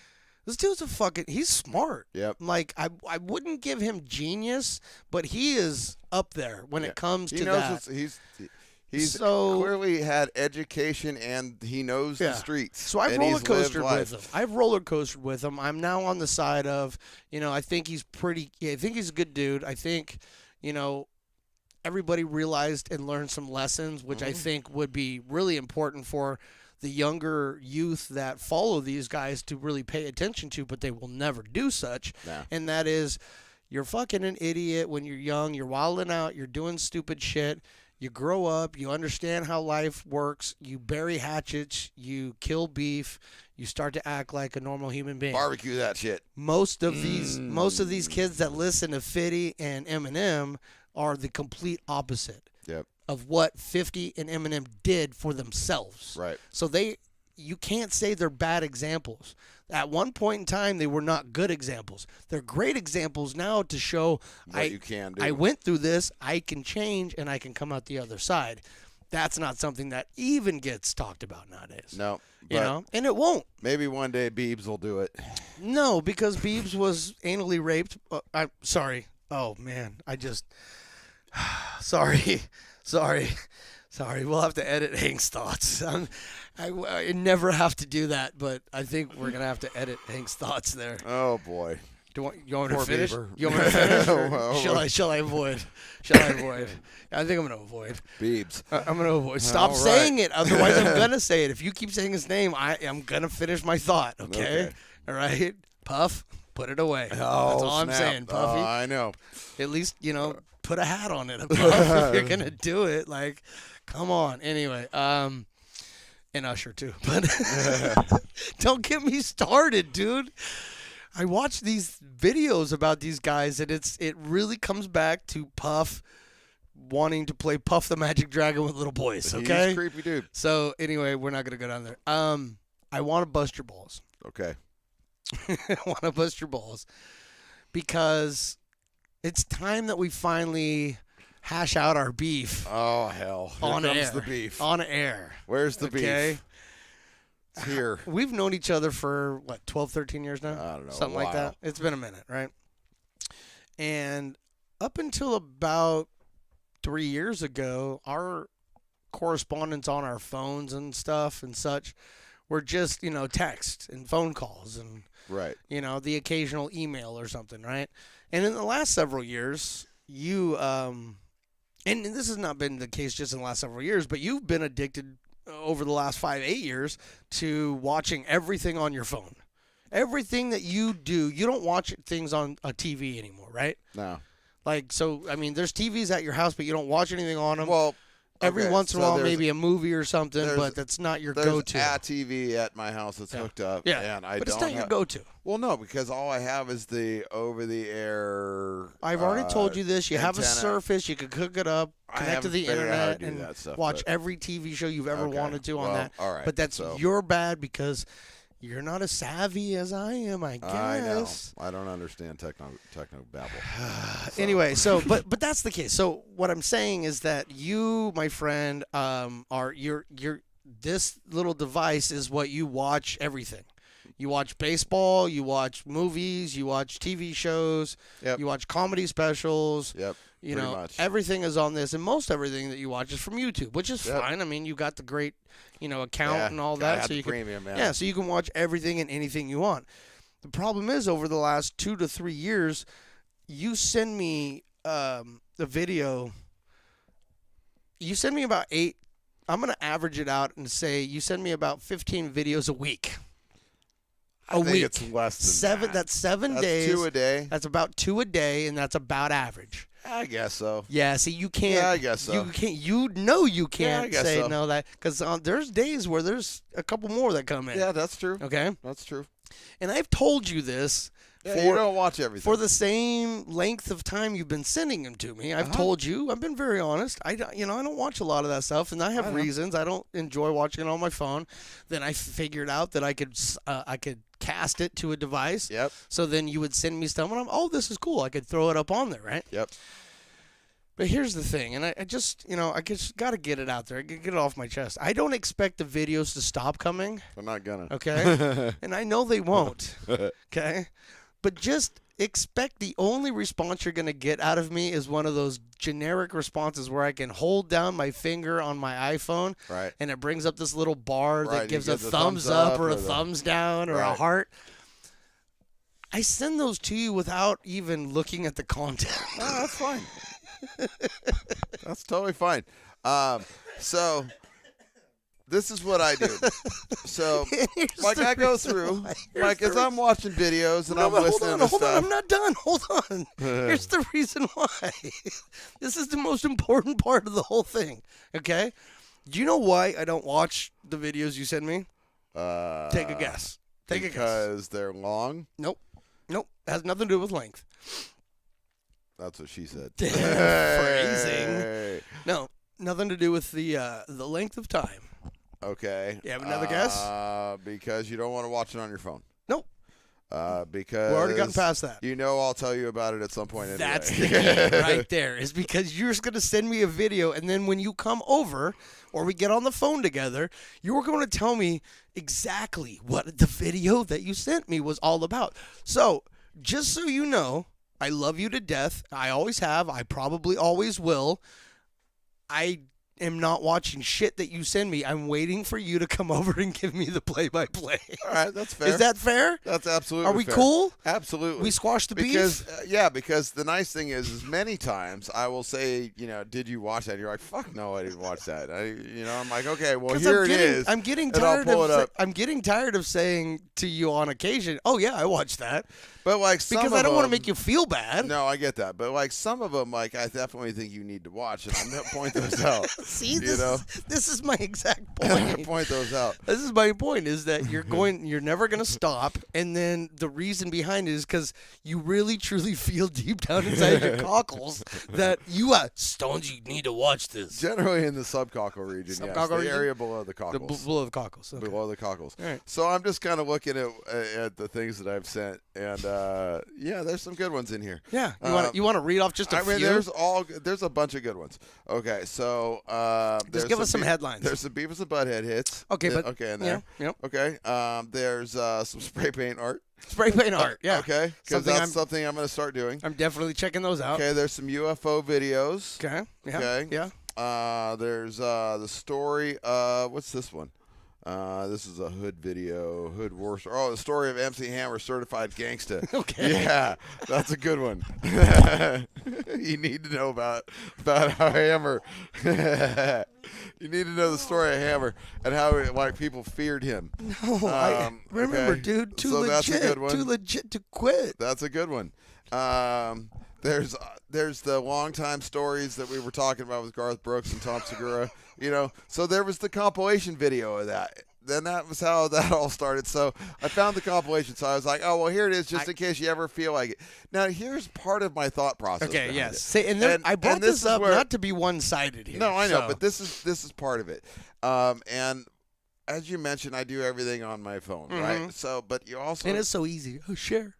this dude's he's smart. Yep. Like, I wouldn't give him genius, but he is up there when it comes He to knows that. he's So- clearly had education and he knows the streets. So I've and he's roller coastered lived with life. him. I've roller coastered with him. I'm now on the side of, I think he's I think he's a good dude. I think, everybody realized and learned some lessons, which Mm-hmm. I think would be really important for the younger youth that follow these guys to really pay attention to, but they will never do such. No. And that is, you're fucking an idiot when you're young. You're wilding out. You're doing stupid shit. You grow up. You understand how life works. You bury hatchets. You kill beef. You start to act like a normal human being. Barbecue that shit. Most of these kids that listen to 50 and Eminem are the complete opposite Yep. of what 50 and Eminem did for themselves. Right. So you can't say they're bad examples. At one point in time, they were not good examples. They're great examples now to show What you can do. I went through this, I can change, and I can come out the other side. That's not something that even gets talked about nowadays. No. You but know, and it won't. Maybe one day Biebs will do it. No, because Biebs was anally raped. I'm sorry. Oh man, I just sorry. We'll have to edit Hank's thoughts. I never have to do that, but I think we're gonna have to edit Hank's thoughts there. Oh boy. You want me to Poor finish? Bieber. You want me to finish? Or Well, shall I avoid? Shall I avoid? I think I'm gonna avoid. Biebs. I'm gonna avoid. Stop All right. saying it, otherwise I'm gonna say it. If you keep saying his name, I'm gonna finish my thought. Okay? Okay. All right. Puff, put it away. Oh, That's all I'm snap. saying, Puffy. Oh, I know. At least put a hat on it, Puff, if you're gonna do it. Like, come on. Anyway, and Usher too, but don't get me started, dude. I watch these videos about these guys, and it really comes back to Puff wanting to play Puff the Magic Dragon with little boys. Okay, He's a creepy dude. so anyway, we're not gonna go down there. I want to bust your balls. Okay. I want to bust your balls because it's time that we finally hash out our beef Oh hell. Here on comes air. the beef. On air. Where's the Okay. beef? It's here. We've known each other for, 12, 13 years now? I don't know, Something a like that. while. It's been a minute, right? And up until about 3 years ago, our correspondence on our phones and stuff and such were just, text and phone calls and, Right. the occasional email or something, right? And in the last several years, you, and this has not been the case just in the last several years, but you've been addicted over the last 5-8 years to watching everything on your phone. Everything that you do, you don't watch things on a TV anymore, right? No. Like, so, I mean, there's TVs at your house, but you don't watch anything on them. Well, Every okay, once in a so while, there's- maybe a movie or something, there's- but that's not your There's go-to. a TV at my house that's Yeah. hooked up. Yeah, And I but don't it's not your have- go-to. Well, no, because all I have is the over-the-air. I've already told you this. You have a antenna. Surface. You could hook it up, I connect to haven't the figured out how to internet, do and that stuff, watch but- every TV show you've ever Okay. wanted to on Well, that. all right, But that's so- your bad because you're not as savvy as I am, I I know. guess. I don't understand techno babble. Anyway, so but that's the case. So what I'm saying is that you, my friend, are you're this little device is what you watch everything. You watch baseball, you watch movies, you watch TV shows, Yep. you watch comedy specials. Yep. You pretty know, much. everything is on this, and most everything that you watch is from YouTube, which is Yep. fine. I mean, you got the great, account Yeah, and all gotta that, have so the you can, premium, yeah. so you can watch everything and anything you want. The problem is, over the last 2 to 3 years, you send me a video. You send me about 8. I'm gonna average it out and say you send me about 15 videos a week. I think it's less than 7. that. That's 7 That's days. 2 a day. That's about 2 a day, and that's about average. I guess so. Yeah, see, you can't. Yeah, I guess so. You can't. You know you Yeah, I can't guess say so. no that because there's days where there's a couple more that come in. Yeah, that's true. Okay. That's true. And I've told you this Yeah, you don't watch everything. for the same length of time you've been sending them to me. I've told you. I've been very honest. I don't watch a lot of that stuff, and I have reasons. I don't enjoy watching it on my phone. Then I figured out that I could cast it to a device. Yep. So then you would send me stuff, and this is cool. I could throw it up on there, right? Yep. But here's the thing, and I just got to get it out there. Get it off my chest. I don't expect the videos to stop coming, They're not gonna. okay? And I know they won't, okay? But just expect the only response you're going to get out of me is one of those generic responses where I can hold down my finger on my iPhone, Right. and it brings up this little bar Right, that you gives a get the thumbs thumbs up up or a or the- thumbs down or a Right. heart. I send those to you without even looking at the content. No, that's fine. That's totally fine. So this is what I do. So, Here's like, the I go reason through, why. Here's like, the as I'm reason- watching videos and No, I'm but listening to hold on, stuff. I'm not done. Hold on. Here's the reason why. This is the most important part of the whole thing. Okay? Do you know why I don't watch the videos you send me? Take a guess. Take a guess. Because they're long. Nope. Has nothing to do with length. That's what she said. Phrasing. Hey. No, nothing to do with the length of time. Okay. You have another guess? Because you don't want to watch it on your phone. Nope. Because We've already gotten past that. You know, I'll tell you about it at some point. Anyway. That's the key right there, is because you're just going to send me a video, and then when you come over or we get on the phone together, you're going to tell me exactly what the video that you sent me was all about. So, just so you know, I love you to death. I always have. I probably always will. I am not watching shit that you send me. I'm waiting for you to come over and give me the play-by-play. All right, that's fair. Is that fair? That's absolutely. Are we fair. cool? Absolutely. We squashed the because beef? because the nice thing is many times I will say, did you watch that? And you're like, fuck no, I didn't watch that. I'm like, okay, well 'Cause here I'm it getting, is. I'm getting and I'll tired pull of. it up. I'm getting tired of saying to you on occasion, "Oh yeah, I watched that," But like some because of I don't want to them- make you feel bad. No, I get that, but like some of them, like I definitely think you need to watch, and I'm gonna point those out. See, this is my exact point. Point those out. This is my point: is that you're never gonna stop, and then the reason behind it is because you really truly feel deep down inside your cockles that you are Stones. You need to watch this. Generally in the subcockle region, yes, Subcockle the region? area below the The cockles. below the cockles. Okay. Below the cockles. All right. So I'm just kind of looking at the things that I've sent, and yeah, there's some good ones in here. Yeah, Um, you want to read off just a I mean, few? there's a bunch of good ones. Okay, so there's give us some headlines. There's some Beavis and Butthead hits. Okay, but okay in there. Yeah, yep. Okay, there's some spray paint art. Spray paint art. Yeah. Okay, because Something that's something I'm going to start doing. I'm definitely checking those out. Okay, there's some UFO videos. Okay. Yeah. Okay. Yeah. There's the story. What's this one? This is a Hood video. Hood War. Oh, the story of MC Hammer, certified gangsta. Okay. Yeah, that's a good one. You need to know about how Hammer. You need to know the story of Hammer and how people feared him. No, I remember, okay. dude. Too So legit. that's a good one. Too legit to quit. That's a good one. There's the long time stories that we were talking about with Garth Brooks and Tom Segura. So there was the compilation video of that. Then that was how that all started. So I found the compilation. So I was like, oh, well, here it is, just in case you ever feel like it. Now, here's part of my thought process. Okay. behind Yes. it. Say, and then I brought this this is up where- not to be one-sided here. No, I know, so- but this is part of it. And as you mentioned, I do everything on my phone, right? So, but you also and it's so easy. Oh, share.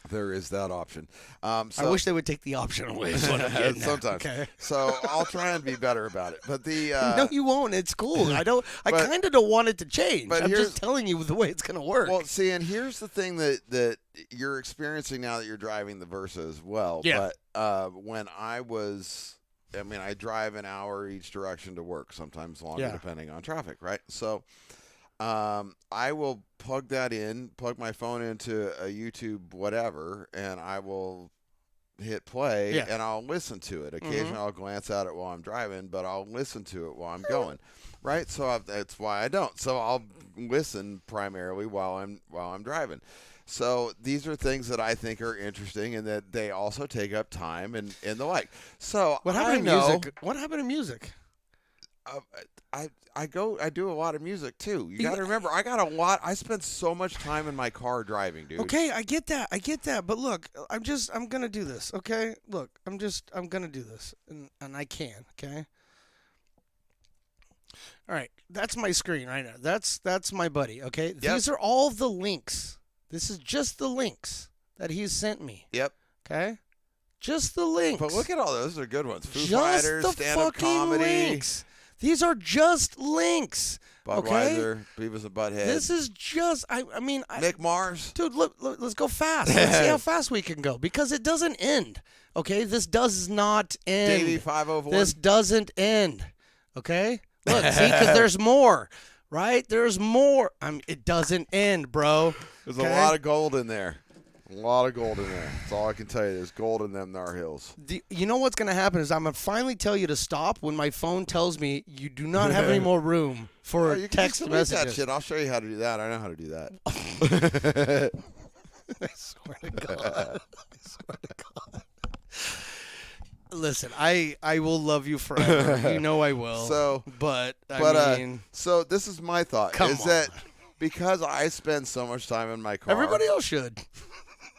there is that option. I wish they would take the option away. Is what I'm getting at. Sometimes. Okay. So I'll try and be better about it. But the No, you won't. It's cool. I But- kind of don't want it to change. but I'm here's- just telling you the way it's gonna work. well, see, and here's the thing that you're experiencing now that you're driving the Versa as well. Yeah. But when I drive an hour each direction to work, sometimes longer Yeah. depending on traffic, right? So I will plug my phone into a YouTube whatever, and I will hit play, Yeah. and I'll listen to it. Occasionally I'll glance at it while I'm driving, but I'll listen to it while I'm going, right? So that's why I don't. So I'll listen primarily while I'm driving. So these are things that I think are interesting, and that they also take up time and the like. So what I happened to know, music? What happened to music? I do a lot of music too. You got to remember, I spend so much time in my car driving, dude. Okay, I get that. But look, I'm gonna do this. Okay, look, I'm gonna do this, and I can. Okay. All right, that's my screen right now. That's my buddy. Okay, these are all the links. This is just the links that he's sent me. Yep. Okay, just the links. But look at all those. They're good ones. Foo just Fighters, the stand-up fucking comedy, links. These are just links. Okay. Budweiser, Beavis and Butthead. This is just. I mean. Nick Mars. Dude, look, let's go fast. Let's see how fast we can go because it doesn't end. Okay, this does not end. Davey 501. This doesn't end. Okay, look, see, because there's more, right? There's more. It doesn't end, bro. There's okay? a lot of gold in there. A lot of gold in there. That's all I can tell you. There's gold in them Nar Hills. You know what's going to happen is I'm going to finally tell you to stop when my phone tells me you do not have any more room for You can text just delete messages. that shit. I'll show you how to do that. I know how to do that. I swear to God. I swear to God. Listen, I will love you forever. You know I will. So, but I mean, so this is my thought. Come is that because I spend so much time in my car. everybody else should.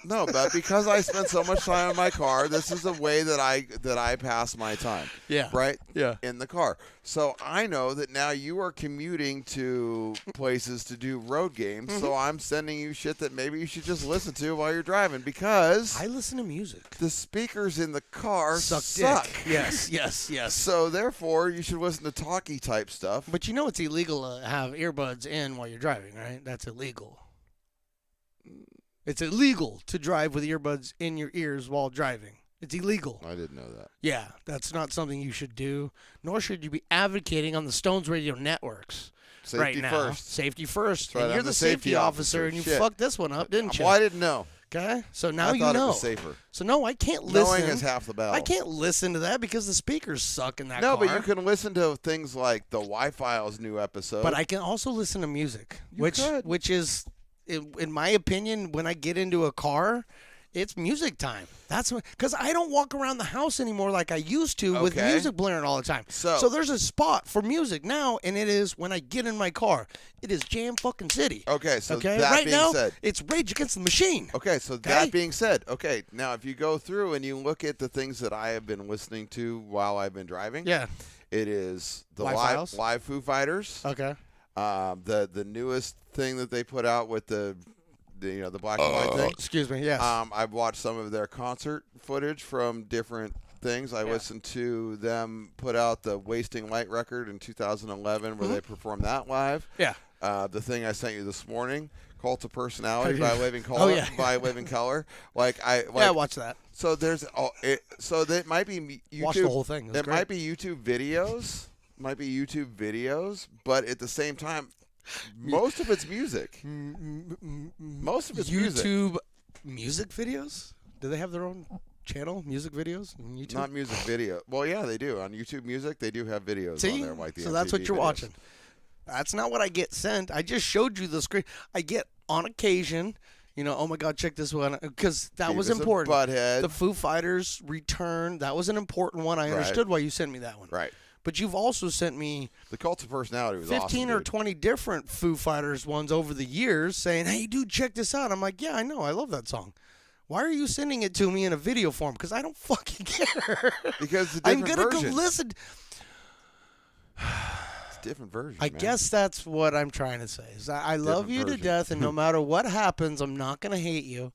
No, but because I spend so much time in my car, this is a way that I pass my time. Yeah. Right? Yeah. In the car. So I know that now you are commuting to places to do road games, so I'm sending you shit that maybe you should just listen to while you're driving because I listen to music. the speakers in the car Suck suck. dick. Yes, yes, yes. So therefore, you should listen to talkie type stuff. But you know it's illegal to have earbuds in while you're driving, right? That's illegal. It's illegal to drive with earbuds in your ears while driving. It's illegal. I didn't know that. Yeah, that's not something you should do, nor should you be advocating on the Stones Radio networks Safety right now. first. Safety first. Right, And you're I'm the the safety safety officer, officer. and you Shit. fucked this one up, didn't you? Well, I didn't know. Okay, so now I you thought know. it was safer. So no, I can't listen. Knowing is half the battle. I can't listen to that because the speakers suck in that No, car. but you can listen to things like the Wi-Fi's new episode. But I can also listen to music, You which could. is, in my opinion, when I get into a car, it's music time. That's because I don't walk around the house anymore like I used to with Okay. music blaring all the time. So there's a spot for music now, and it is when I get in my car. It is Jam fucking City. Okay, so Okay, that right being now said, it's Rage Against the Machine. okay, so that being said, okay, now if you go through and you look at the things that I have been listening to while I've been driving, Yeah. it is the Live files? live Foo Fighters, Okay. the newest thing that they put out with the black and white thing. Excuse me. Yes. I've watched some of their concert footage from different things. I listened to them put out the Wasting Light record in 2011 where they performed that live. yeah. The thing I sent you this morning, Cult of Personality Oh, by yeah. Living Color. Oh, yeah. By Living Color. Yeah, I watched that. So there's so that might be YouTube. Watched the whole thing. It was It great. might be YouTube videos. But at the same time, most of it's music. Most of it's music. YouTube music videos? Do they have their own channel, music videos on YouTube? Not music video. Well, yeah, they do. On YouTube Music, they do have videos on See? there. Like the So that's what MTV you're videos. watching. That's not what I get sent. I just showed you the screen. I get on occasion, oh my God, check this one. Because that was Beavis and important. Butthead. The Foo Fighters return. That was an important one. I Right. understood why you sent me that one. Right. But you've also sent me The Cult of Personality was 15 awesome, or dude. 20 different Foo Fighters ones over the years saying, hey, dude, check this out. I'm like, yeah, I know. I love that song. Why are you sending it to me in a video form? Because I don't fucking care. Because it's a I'm different going to version. go listen. It's a different version. I man. guess that's what I'm trying to say. Is I love Different you to version. death, and no matter what happens, I'm not going to hate you.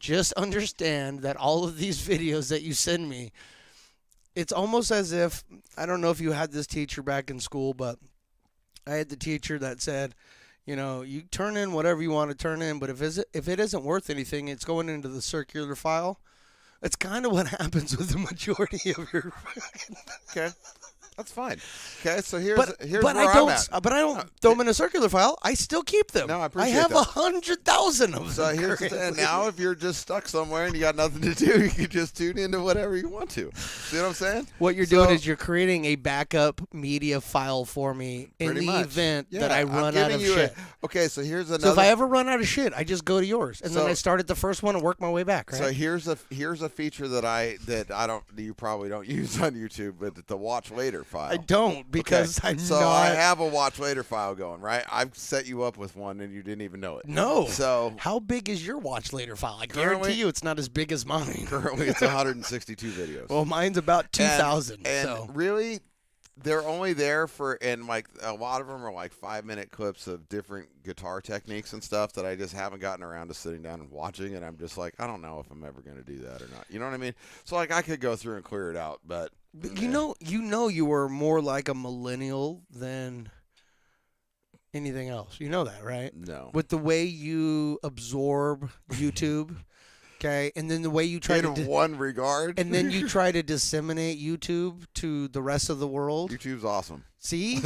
Just understand that all of these videos that you send me, it's almost as if, I don't know if you had this teacher back in school, but I had the teacher that said, you turn in whatever you want to turn in, but if it isn't worth anything, it's going into the circular file. It's kind of what happens with the majority of your. Okay. That's fine. Okay, so here's But where I I'm don't. at. But I don't throw them in a circular file. I still keep them. No, I appreciate have that. 100,000 of So them. here's the thing. Now, if you're just stuck somewhere and you got nothing to do, you can just tune into whatever you want to. See what I'm saying? What you're So- doing is you're creating a backup media file for me in Pretty the much. event Yeah, that I I'm run out giving of you shit. Okay, so here's another. So if I ever run out of shit, I just go to yours, and then So- I start at the first one and work my way back. Right? So here's a feature that I don't you probably don't use on YouTube, but the watch later file. I don't because I'm so not. I have a watch later file going, right? I've set you up with one and you didn't even know it. No. So How big is your watch later file? I Currently- guarantee you it's not as big as mine. currently it's 162 videos. Well, mine's about 2,000. And so really, they're only there for, and like a lot of them are like 5-minute clips of different guitar techniques and stuff that I just haven't gotten around to sitting down and watching. And I'm just like, I don't know if I'm ever going to do that or not. You know what I mean? So like I could go through and clear it out, but you know, you were more like a millennial than anything else. You know that, right? no. With the way you absorb YouTube, okay, and then the way you try In to, one regard, and then you try to disseminate YouTube to the rest of the world. YouTube's awesome. See,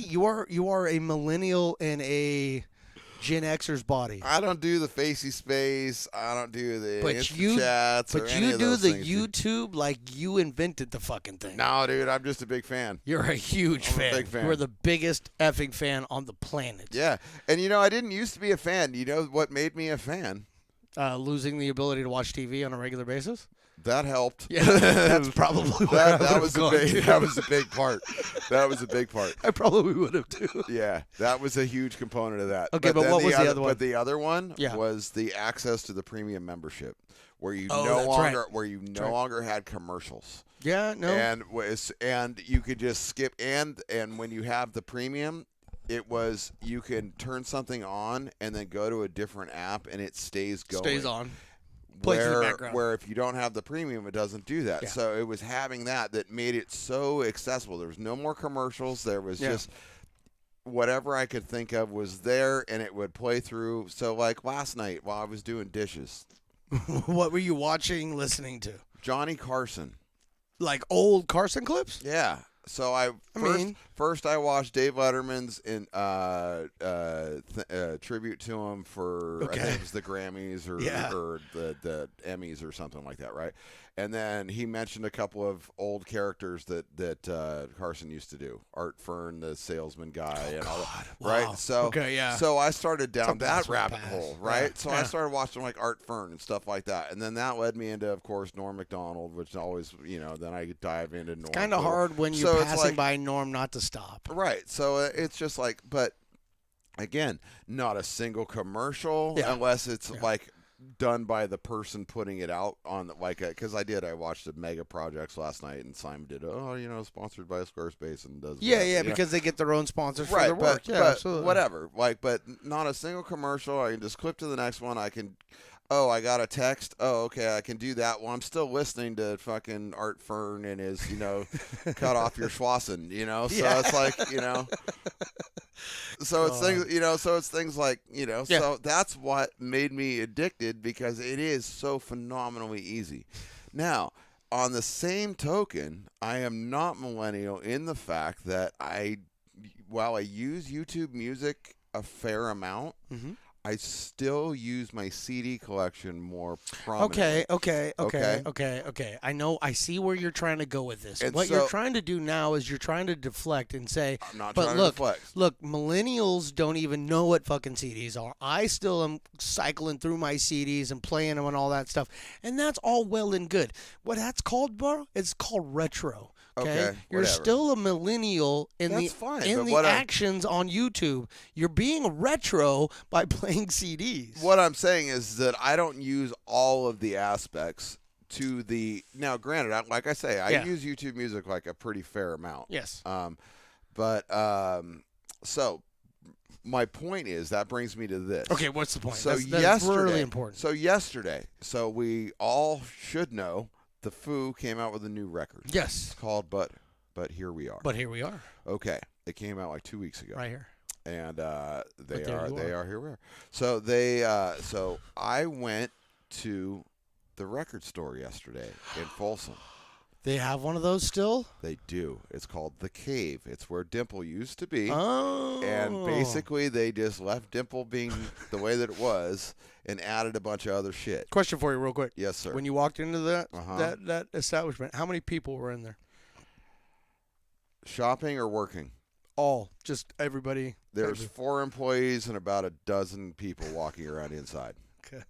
you are a millennial and a Gen Xer's body. I don't do the facey space. I don't do the Insta chats or But any you of do those the things. YouTube like you invented the fucking thing. No, dude, I'm just a big fan. You're a huge I'm a fan. big fan. You're the biggest effing fan on the planet. Yeah, and I didn't used to be a fan. You know what made me a fan? Losing the ability to watch TV on a regular basis. That helped. Yeah, that's probably where I that would've was a gone big. to. That was a big part. That was a big part. I probably would have too. Yeah, that was a huge component of that. Okay, but then what was the other one? But the other one Yeah. was the access to the premium membership, where you Oh, no that's longer right. where you no longer had commercials. Yeah, no. And you could just skip and when you have the premium, it was you can turn something on and then go to a different app and it stays going. Stays on. Plays in the background. Where if you don't have the premium, it doesn't do that. Yeah. So it was having that made it so accessible. There was no more commercials. There was just whatever I could think of was there, and it would play through. So like last night while I was doing dishes, What were you watching, listening to? Johnny Carson. Like old Carson clips? Yeah. So first I watched Dave Letterman's tribute to him for I think it was the Grammys or the Emmys or something like that, right? And then he mentioned a couple of old characters that Carson used to do. Art Fern, the salesman guy, and all that, wow. right? So So I started down that rabbit hole, right? Yeah. So I started watching like Art Fern and stuff like that, and then that led me into, of course, Norm Macdonald, which always, then I dive into Norm. Kind of hard when you're passing by Norm not to stop. Right. So it's just like, but again, not a single commercial unless it's like done by the person putting it out on because I watched the Mega Projects last night and Simon did sponsored by Squarespace and does because they get their own sponsors for right, their work. but Absolutely. whatever, but not a single commercial. I can just click to the next one. I can. Oh, I got a text. Oh, okay, I can do that. Well, I'm still listening to fucking Art Fern and his, cut off your Schwassen, So it's like, so it's things, so it's things like, so that's what made me addicted because it is so phenomenally easy. Now, on the same token, I am not millennial in the fact that while I use YouTube Music a fair amount, I still use my CD collection more prominently. Okay. I see where you're trying to go with this. And what you're trying to do now is you're trying to deflect and say, I'm not but trying look, to deflect. Look, millennials don't even know what fucking CDs are. I still am cycling through my CDs and playing them and all that stuff. And that's all well and good. What that's called, bro, it's called retro. Okay, you're whatever. still a millennial in That's fine, in but the what actions on YouTube. You're being retro by playing CDs. What I'm saying is that I don't use all of the aspects to the. Now, granted, like I say, I use YouTube Music like a pretty fair amount. Yes. So my point is that brings me to this. Okay, what's the point? So that's really important. So yesterday, so we all should know. The Foo came out with a new record. Yes. It's called But Here We Are. But here we are. Okay. It came out like 2 weeks ago. Right here. And they are here we are. So so I went to the record store yesterday in Folsom. They have one of those still? They do. It's called The Cave. It's where Dimple used to be. Oh. And basically they just left Dimple being the way that it was and added a bunch of other shit. Question for you real quick. Yes, sir. When you walked into that establishment, how many people were in there? Shopping or working? All. Just everybody. There's 4 employees and about a dozen people walking around inside. Okay.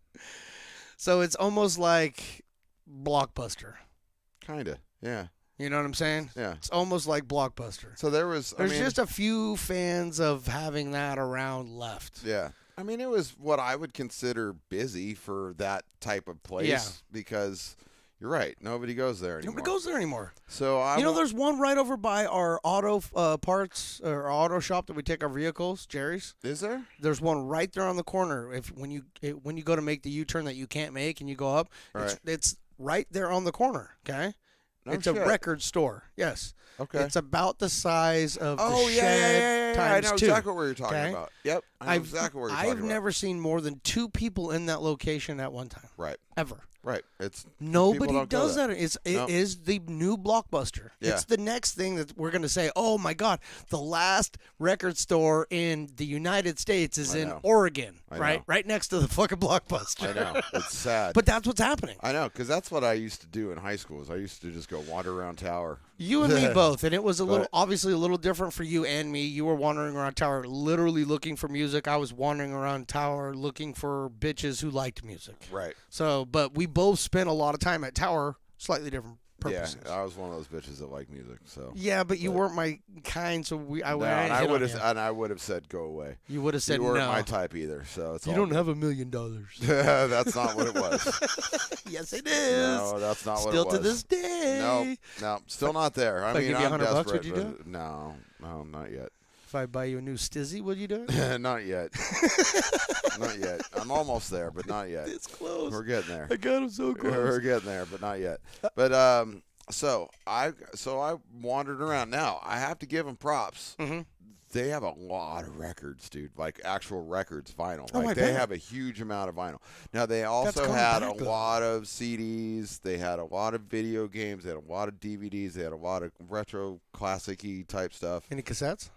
So it's almost like Blockbuster. Kind of, yeah. You know what I'm saying? Yeah. It's almost like Blockbuster. So there's just a few fans of having that around left. Yeah. I mean, it was what I would consider busy for that type of place because you're right. Nobody goes there anymore. Nobody goes there anymore. So there's one right over by our auto parts or auto shop that we take our vehicles, Jerry's. Is there? There's one right there on the corner. When you go to make the U-turn that you can't make and you go up, it's right there on the corner. Okay. It's a record store. Yes. Okay. It's about the size of the shed times I know 2. exactly what you're talking about. Yep. I know exactly what you're talking about. I've never seen more than 2 people in that location at one time. Right. Ever. Right. It's Nobody people don't go does that. It Nope. is the new Blockbuster. Yeah. It's the next thing that we're going to say, oh my God, the last record store in the United States is I in know. Oregon, I right? know. Right next to the fucking Blockbuster. I know. It's sad. But that's what's happening. I know, because that's what I used to do in high school. Is I used to just go wander around Tower. You and me both, and it was But- obviously a little different for you and me. You were wandering around Tower literally looking for music. I was wandering around Tower looking for bitches who liked music. Right. So, but we both spent a lot of time at Tower, slightly different purposes. Yeah, I was one of those bitches that like music. So. Yeah, but you But- weren't my kind, so No, I and I hit would on have, you. and I would have said, "Go away." You would have said You weren't no. my type either, so it's You all don't good. have $1 million. That's not what it was. Yes, it is. No, that's not Still what it to was. this day. No, still not there. I If I mean, give you I'm $100, would desperate, you do but no, not yet. If I buy you a new Stizzy, would you do it? Not yet. Not yet. I'm almost there, but not yet. It's close. We're getting there. I got him so We're close. getting there, but not yet. But so I wandered around. Now I have to give them props. Mhm. They have a lot of records, dude. Like actual records, vinyl. Oh, Like I they bet. have a huge amount of vinyl. Now they also coming had back, a though. lot of CDs. They had a lot of video games. They had a lot of DVDs. They had a lot of retro classic-y type stuff. Any cassettes?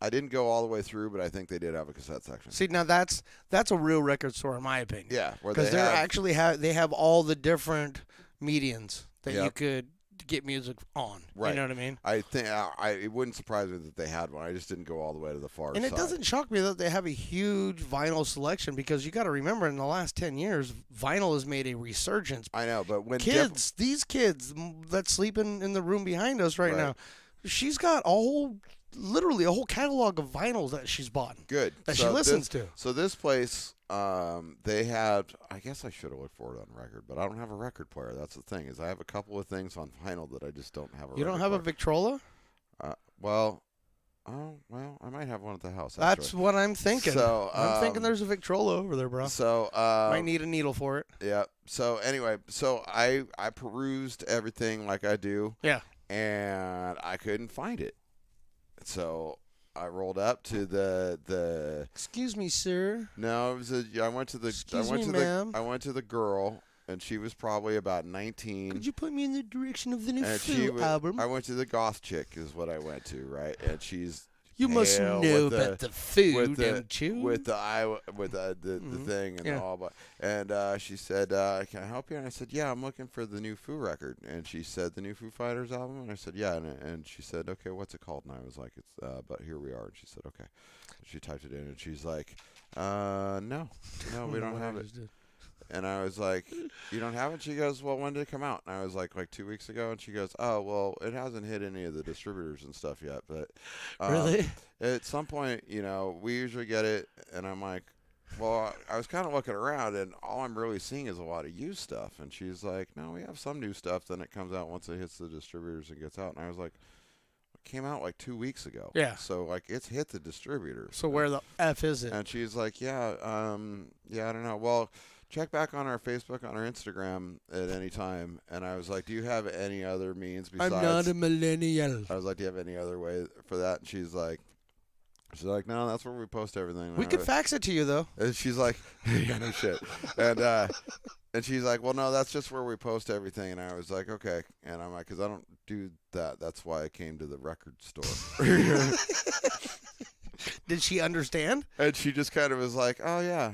I didn't go all the way through, but I think they did have a cassette section. See, now that's a real record store in my opinion. Yeah, where Because they they're have, actually they have all the different medians that you Yep. could get music on. Right. You know what I mean? I think it wouldn't surprise me that they had one. I just didn't go all the way to the far And side. it doesn't shock me that they have a huge vinyl selection because you got to remember in the last 10 years, vinyl has made a resurgence. I know, but when These kids that sleep in the room behind us right Right. now, she's got literally a whole catalog of vinyls that she's bought. good that So she listens this, to. So this place, they had. I guess I should have looked for it on record, but I don't have a record player. That's the thing is I have a couple of things on vinyl that I just don't have. You don't have a Victrola? Well, I might have one at the house. That's actually. what I'm thinking. So, I'm thinking there's a Victrola over there, bro. So Might need a needle for it. yeah. So anyway, so I perused everything like I do. Yeah. And I couldn't find it. So I rolled up to the Excuse me, sir. no, it was I went to the Excuse I went me, to ma'am. the I went to the girl and she was probably about 19. Could you put me in the direction of the new and Foo album? I went to the goth chick is what I went to, right? And she's You must pale know with about the Foo, with the don't you? with the thing and Yeah. all, but and she said, "Can I help you?" And I said, "Yeah, I'm looking for the new Foo record." And she said, "The new Foo Fighters album?" And I said, "Yeah." And she said, "Okay, what's it called?" And I was like, "It's But Here We Are." And she said, "Okay." She typed it in, and she's like, "No, we don't have it." And I was like, "You don't have it?" She goes, "Well, when did it come out?" And I was like 2 weeks ago. And she goes, "Oh, well, it hasn't hit any of the distributors and stuff yet, but Really? at some point, we usually get it." And I'm like, "Well, I was kind of looking around, and all I'm really seeing is a lot of used stuff." And she's like, "No, we have some new stuff. Then it comes out once it hits the distributors and gets out." And I was like, "It came out 2 weeks ago." Yeah. So it's hit the distributors. So where the F is it? And she's like, "Yeah, I don't know. Well, check back on our Facebook, on our Instagram at any time." And I was like, "Do you have any other means besides?" I'm not a millennial. I was like, "Do you have any other way for that?" And she's like, "No, that's where we post everything." And We I could was- fax it to you, though. and she's like, "Yeah, no shit." And she's like, "Well, no, that's just where we post everything." And I was like, "Okay." And I'm like, "Because I don't do that. That's why I came to the record store." Did she understand? And she just kind of was like, "Oh yeah,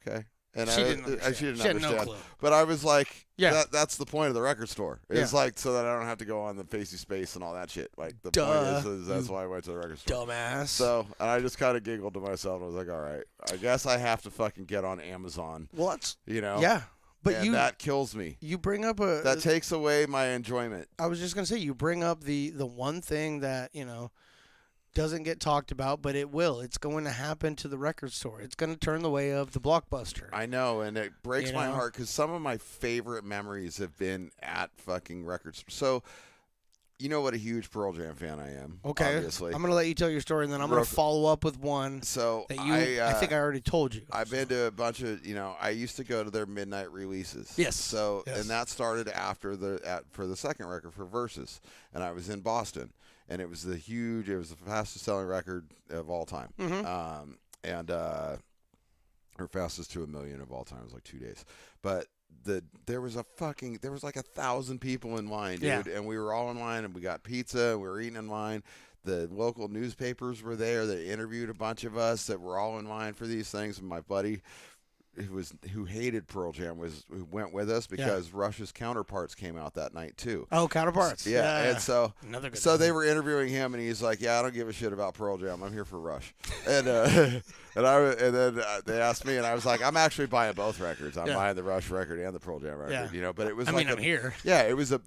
okay." And She I, didn't understand. She didn't She had no understand. clue. But I was like, Yeah. that's the point of the record store. It's Yeah. like so that I don't have to go on the Facey Space and all that shit. Like the Duh, point is that's why I went to the record store. Dumbass. So, and I just kind of giggled to myself. And I was like, all right, I guess I have to fucking get on Amazon. What? Yeah, But and that kills me. you bring up a That takes away my enjoyment. I was just gonna say you bring up the one thing that doesn't get talked about, but it will. It's going to happen to the record store. It's going to turn the way of the Blockbuster. I know, and it breaks You my know? heart because some of my favorite memories have been at fucking record stores. So, you know what a huge Pearl Jam fan I am. Okay, Obviously. I'm going to let you tell your story, and then I'm going Real to quick. follow up with one So that I think I already told you. I've been to a bunch of, I used to go to their midnight releases. Yes. So, Yes. and that started after for the second record for Versus, and I was in Boston, and it was the fastest selling record of all time. Mm-hmm. Or fastest to 1 million of all time. It was 2 days. But there was like 1,000 people in line, dude, Yeah. and we were all in line, and we got pizza, and we were eating in line. The local newspapers were there. They interviewed a bunch of us that were all in line for these things. And my buddy, who hated Pearl Jam, who went with us because Rush's Counterparts came out that night too. Oh, Counterparts. Yeah, and so Another good so one. they were interviewing him, and he's like, "Yeah, I don't give a shit about Pearl Jam. I'm here for Rush." And and then they asked me, and I was like, "I'm actually buying both records. I'm buying the Rush record and the Pearl Jam record." Yeah. You know, but it was I like mean, I'm here. Yeah, it was a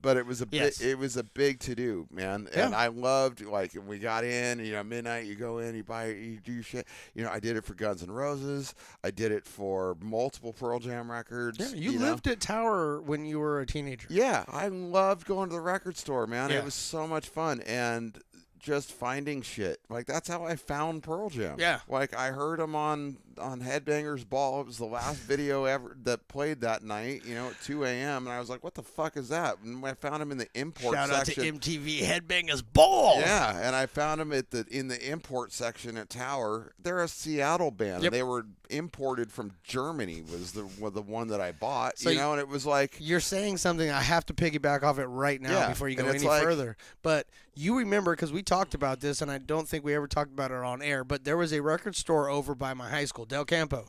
Yes. it was a big to do, man. And I loved, like, we got in, you know, midnight, you go in, you do your shit. You know, I did it for Guns N' Roses. I did it for multiple Pearl Jam records. Yeah, you know? lived at Tower when you were a teenager. Yeah, I loved going to the record store, man. Yeah. It was so much fun. And just finding shit. Like, that's how I found Pearl Jam. Yeah. Like, I heard them on Headbangers Ball. It was the last video ever that played that night, you know, at 2 a.m. And I was like, what the fuck is that? And I found them in the import Shout out to section. MTV Headbangers Ball. Yeah, and I found them in the import section at Tower. They're a Seattle band. Yep. And they were imported from Germany was the one that I bought, So you know, and it was like... You're saying something I have to piggyback off it right now Yeah, before you and go it's any like- further. But you remember, because we talked about this, and I don't think we ever talked about it on air, but there was a record store over by my high school, Del Campo,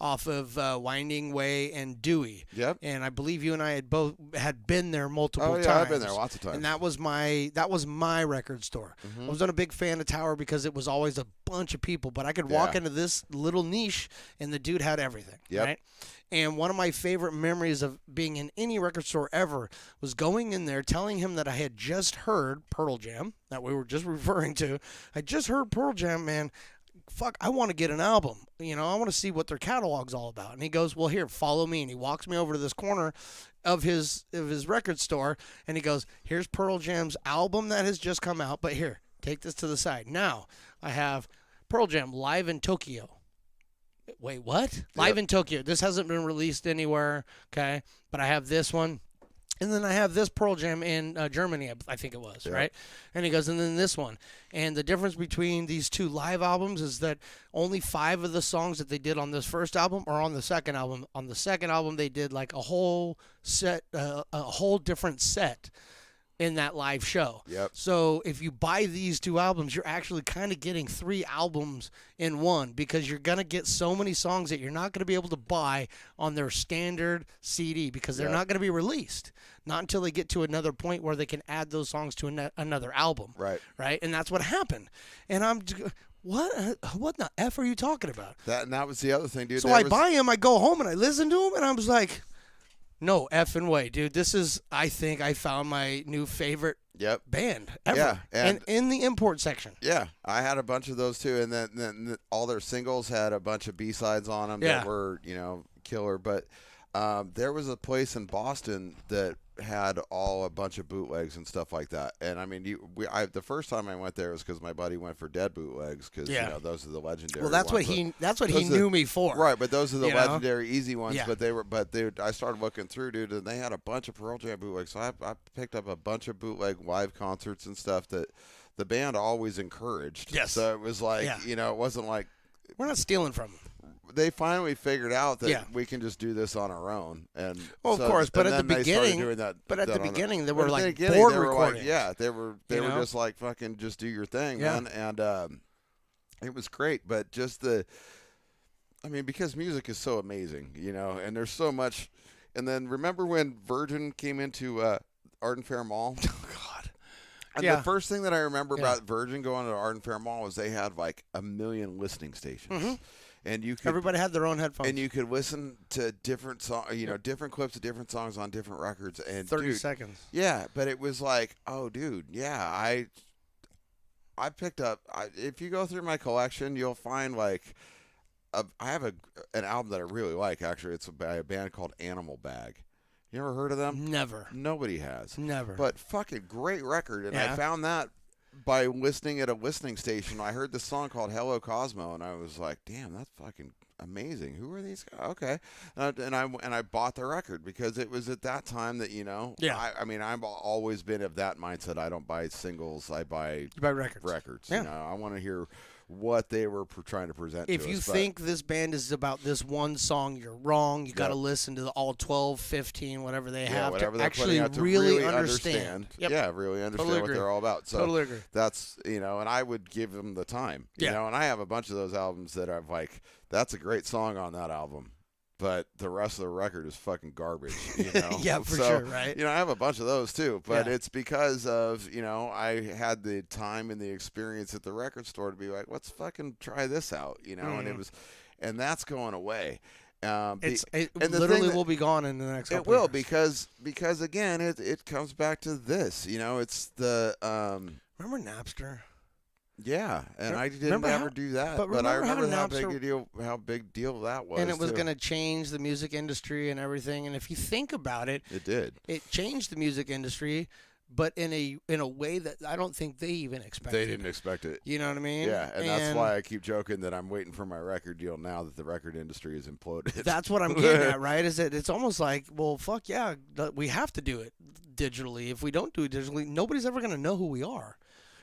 off of Winding Way and Dewey. Yep. And I believe you and I had been there multiple times. I've been there lots of times. And that was my record store. Mm-hmm. I was not a big fan of Tower because it was always a bunch of people, but I could walk Yeah. into this little niche, and the dude had everything. Yep. Right? And one of my favorite memories of being in any record store ever was going in there, telling him that I had just heard Pearl Jam, that we were just referring to. I just heard Pearl Jam, man. Fuck, I want to get an album. You know, I want to see what their catalog's all about. And he goes, well, here, follow me. And he walks me over to this corner of his record store, and he goes, here's Pearl Jam's album that has just come out, but here, take this to the side. Now, I have Pearl Jam live in Tokyo. Wait, what? Live in Tokyo. This hasn't been released anywhere, okay? But I have this one. And then I have this Pearl Jam in Germany, I think it was, right? And he goes, and then this one. And the difference between these two live albums is that only 5 of the songs that they did on this first album are on the second album. On the second album, they did like a whole set, a whole different set in that live show. Yep. So if you buy these 2 albums, you're actually kind of getting 3 albums in one, because you're going to get so many songs that you're not going to be able to buy on their standard CD, because they're not going to be released. Not until they get to another point where they can add those songs to another album. Right. Right? And that's what happened. And what the F are you talking about? That was the other thing, dude. So There I was- buy him, I go home, and I listen to him, and I was like, no effing way, dude. This is, I think I found my new favorite Yep. band ever. Yeah, and- in the import section. Yeah, I had a bunch of those too, and then all their singles had a bunch of B-sides on them Yeah. that were, you know, killer. But there was a place in Boston that had a bunch of bootlegs and stuff like that. And I mean, the first time I went there was because my buddy went for Dead bootlegs, because you know, those are the legendary. Well, that's ones. what he Those are- knew me for. Right, but those are the You know? legendary easy ones. Yeah. I started looking through, dude, and they had a bunch of Pearl Jam bootlegs. So I picked up a bunch of bootleg live concerts and stuff that the band always encouraged. Yes. So it was like, Yeah. you know, it wasn't like We're not stealing from them. they finally figured out that Yeah. we can just do this on our own. And Well, of so- course, but and at the then they started beginning- doing that- but at that the on their- beginning, they but were at the like beginning, board they were like- recordings. yeah, they were You know? just like, fucking just do your thing, Yeah. man. And it was great, but just I mean, because music is so amazing, you know, and there's so much. And then remember when Virgin came into Arden Fair Mall? Oh, God. And Yeah. the first thing that I remember Yeah. about Virgin going to Arden Fair Mall was they had like 1 million listening stations, and you could Everybody had their own headphones. and you could listen to different different clips of different songs on different records. And 30 dude, seconds. yeah, but it was like, oh, dude, yeah, I picked up. If you go through my collection, you'll find like I have an album that I really like. Actually, it's by a band called Animal Bag. You ever heard of them? Never. Nobody has. Never. But fucking great record, and Yeah. I found that by listening at a listening station. I heard this song called "Hello Cosmo," and I was like, "Damn, that's fucking amazing. Who are these guys?" Okay, and I bought the record because it was at that time that, you know. Yeah. I mean, I've always been of that mindset. I don't buy singles. I buy You buy records. records. Yeah. You know, I want to hear what they were trying to present. If to you us. But- think this band is about this one song, you're wrong. You got to Yep. listen to all 12, 15, whatever they yeah, have whatever to they're actually putting out to really understand. understand. Yep. Yeah, really understand Totally what agree. they're all about. So Totally agree. that's, and I would give them the time. You Yeah. know, and I have a bunch of those albums that I've like, that's a great song on that album. But the rest of the record is fucking garbage, Yeah, for So, sure, right? I have a bunch of those too, but Yeah. it's because of, I had the time and the experience at the record store to be like, let's fucking try this out, and and that's going away. It and the literally thing that- will be gone in the next It couple will years. because again, it comes back to this, it's the Remember Napster? yeah, and I didn't remember ever how- do that, but but I remember remember how how big deal that was, And it was too. going to change the music industry and everything. And if you think about it, It did. it changed the music industry, but in a way that I don't think they even expected. They didn't expect it. You know what I mean? Yeah, and that's why I keep joking that I'm waiting for my record deal now that the record industry is imploded. That's what I'm getting at, right? Is that it's almost like, well, fuck yeah, we have to do it digitally. If we don't do it digitally, nobody's ever going to know who we are.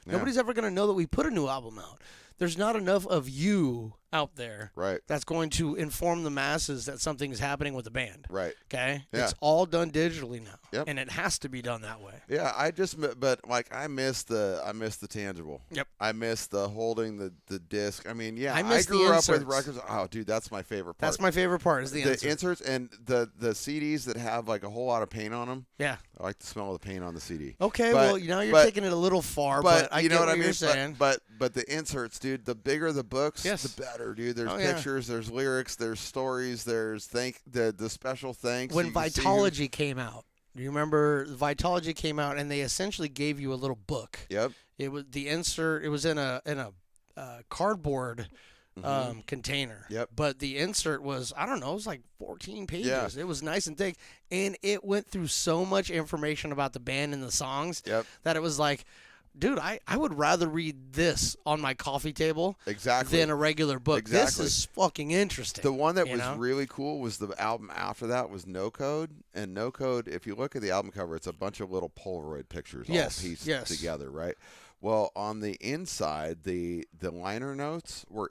Yeah. Nobody's ever going to know that we put a new album out. There's not enough of you out there Right. that's going to inform the masses that something is happening with the band. Right. Okay? Yeah. It's all done digitally now. Yep. And it has to be done that way. Yeah, but like I miss the tangible. Yep. I miss the holding the disc. I mean, yeah, I miss the grew up with inserts. records. Oh, dude, that's my favorite part. That's my favorite part is the the insert. inserts and the CDs that have like a whole lot of paint on them. Yeah. I like the smell of the paint on the CD. Okay, But- well, now you're but- taking it a little far, but I you know get what I what mean. you're saying. But the inserts, dude. The bigger the books, Yes. the better, dude. There's Oh, yeah. pictures, there's lyrics, there's stories, there's the special thanks. When you can see who- Vitology came out, do you remember Vitology came out and they essentially gave you a little book. Yep. It was the insert. It was in a cardboard container. Yep. But the insert was, I don't know, it was like 14 pages. Yeah. It was nice and thick, and it went through so much information about the band and the songs Yep. that it was like, dude, I would rather read this on my coffee table Exactly. than a regular book. This Exactly. is fucking interesting. The one that you was know? really cool was the album after that was No Code. And No Code, if you look at the album cover, it's a bunch of little Polaroid pictures Yes, all pieced yes. together, right? Well, on the inside, the liner notes were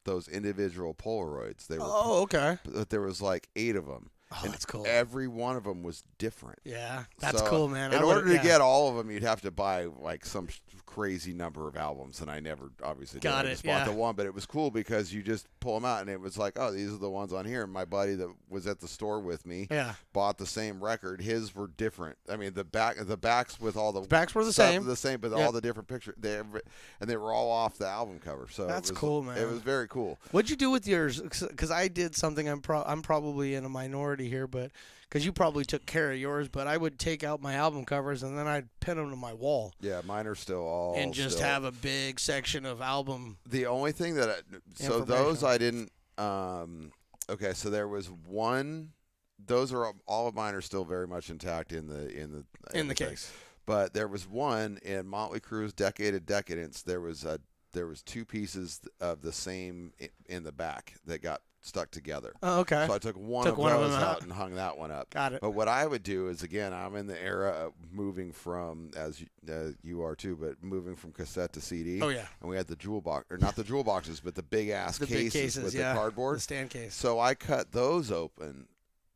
those individual Polaroids. They were, Oh, okay. but there was like 8 of them. Oh, and that's cool. Every one of them was different. Yeah, that's So, cool, man. In I would've- order to yeah. get all of them, you'd have to buy like some crazy number of albums, and I never obviously did. Got I it, just bought yeah. the one, but it was cool because you just pull them out, and it was like, oh, these are the ones on here. And my buddy that was at the store with me Yeah. bought the same record. His were different. I mean, the backs with all the backs were the stuff same. were the same, but Yep. all the different pictures, and they were all off the album cover. So That's it was, cool, man. It was very cool. What'd you do with yours? Because I did something. I'm probably in a minority here, but because you probably took care of yours. But I would take out my album covers and then I'd pin them to my wall Yeah, mine are still all and just still- have a big section of album. The only thing that so those Information. I didn't. Okay, so there was one. Those are all of mine are still very much intact in the In the thing. case. But there was one in Motley Crue's Decade of Decadence. There was 2 pieces of the same in the back that got stuck together. Oh, okay. So I took one Took of one of those them out out. and hung that one up. Got it. But what I would do is, again, I'm in the era of moving from, as you are too, but moving from cassette to CD. Oh, yeah. And we had the jewel box, or not the jewel boxes, but the big ass The cases, big cases, with yeah. the cardboard. The stand case. So I cut those open,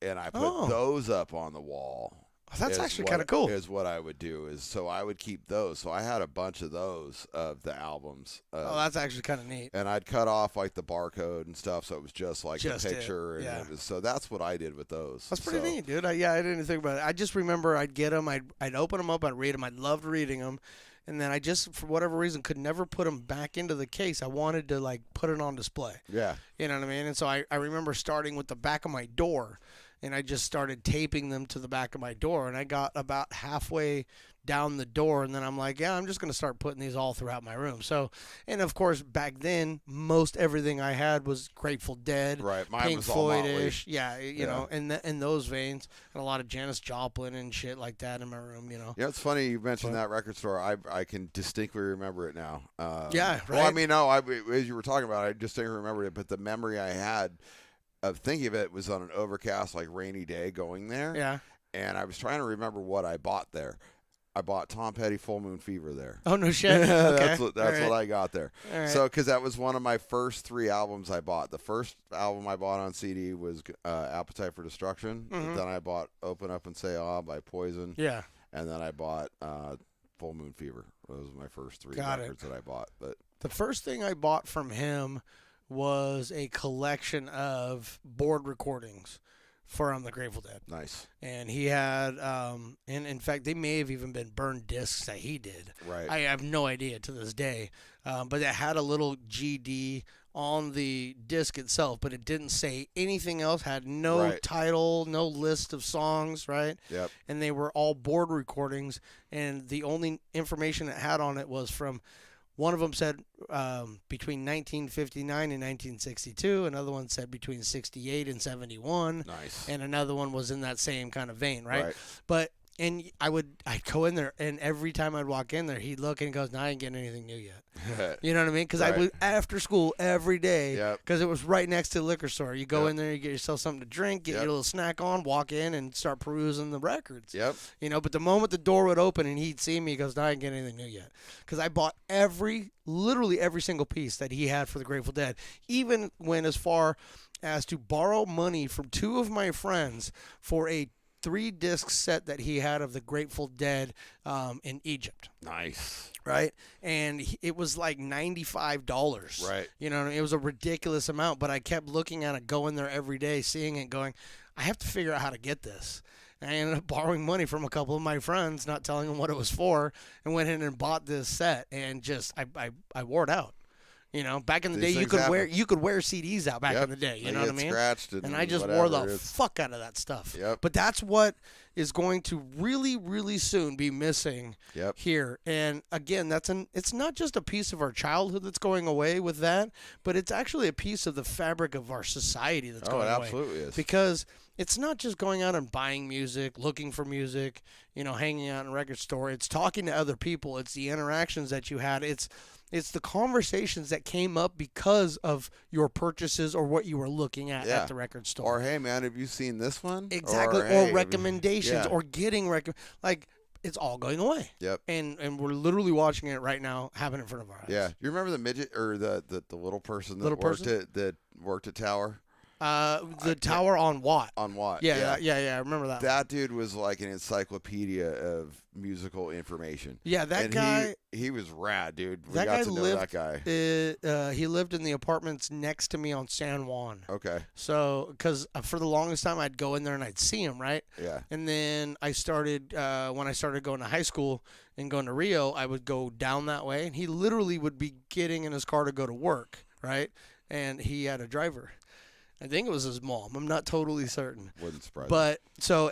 and I put Oh. those up on the wall. That's is actually what- kind of cool. Is what I would do is so I would keep those. So I had a bunch of those of the albums. Oh, that's actually kind of neat. And I'd cut off like the barcode and stuff, so it was just like Just the it, picture. yeah. And so that's what I did with those. That's pretty So- neat, dude. I didn't even think about it. I just remember I'd get them, I'd open them up, I'd read them. I loved reading them, and then I just, for whatever reason, could never put them back into the case. I wanted to like put it on display. Yeah. You know what I mean? And so I remember starting with the back of my door, and I just started taping them to the back of my door, and I got about halfway down the door, and then I'm like, yeah, I'm just going to start putting these all throughout my room. So, and of course, back then, most everything I had was Grateful Dead, Right. Mine Pink was all Motley. Floyd-ish, yeah, you Yeah. know, in those veins, and a lot of Janis Joplin and shit like that in my room, you know. Yeah, it's funny you mentioned that record store. I can distinctly remember it now. Yeah, Well, I right? mean, no, as you were talking about it, I distinctly remembered it, but the memory I had of thinking of it was on an overcast, like rainy day going there. Yeah. And I was trying to remember what I bought there. I bought Tom Petty Full Moon Fever there. Oh no shit. Okay. That's what All right. I got there. All right. So because that was one of my first 3 albums I bought. The first album I bought on CD was Appetite for Destruction. Mhm. Then I bought Open Up and Say Ah by Poison. Yeah. And then I bought Full Moon Fever. Those were my first 3 Got it. records that I bought. But The first thing I bought from him was a collection of board recordings from the Grateful Dead. nice. And he had, and in fact, they may have even been burned discs that he did. Right. I have no idea to this day. But it had a little GD on the disc itself, but it didn't say anything else, had no Right. title, no list of songs, right? Yep. And they were all board recordings, and the only information it had on it was from one of them said between 1959 and 1962. Another one said between 68 and 71. Nice. And another one was in that same kind of vein, right? Right. But I'd go in there, and every time I'd walk in there, he'd look and he goes, "No, I ain't getting anything new yet." You know what I mean? Because I Right. was after school every day, Yep. because it was right next to the liquor store. You go Yep. in there, you get yourself something to drink, get Yep. your little snack on, walk in, and start perusing the records. Yep. You know, but the moment the door would open and he'd see me, he goes, "No, I ain't getting anything new yet." Because I bought literally every single piece that he had for the Grateful Dead. Even went as far as to borrow money from 2 of my friends for a 3-disc set that he had of the Grateful Dead in Egypt. Nice. Right? And it was like $95. Right. You know, it was a ridiculous amount, but I kept looking at it, going there every day, seeing it, going, I have to figure out how to get this. And I ended up borrowing money from a couple of my friends, not telling them what it was for, and went in and bought this set, and just I wore it out. You know, back in the These day, things happen. you could wear CDs out back Yep. in the day. You They know what I get mean? Scratched And I just wore whatever the it is. fuck out of that stuff. Yep. But that's what is going to really, really soon be missing Yep. here. And again, it's not just a piece of our childhood that's going away with that, but it's actually a piece of the fabric of our society that's Oh, going it away. absolutely is. Because it's not just going out and buying music, looking for music, you know, hanging out in a record store. It's talking to other people. It's the interactions that you had. It's the conversations that came up because of your purchases or what you were looking at Yeah. the record store. Or hey man, have you seen this one? Exactly. Or, hey, have you- recommendations yeah. or getting like it's all going away. Yep. And we're literally watching it right now happen in front of our eyes. Yeah. You remember the midget or the little person that Little person? worked at Tower The tower on Watt. on Watt? Yeah, I remember that. That dude was like an encyclopedia of musical information. Yeah, that And guy. he was rad, dude. We That got guy to know lived. that guy. He lived in the apartments next to me on San Juan. Okay. So, because for the longest time, I'd go in there and I'd see him, right? Yeah. And then I started, when I started going to high school and going to Rio, I would go down that way. And he literally would be getting in his car to go to work, right? And he had a driver. I think it was his mom. I'm not totally certain. Wouldn't surprise me. But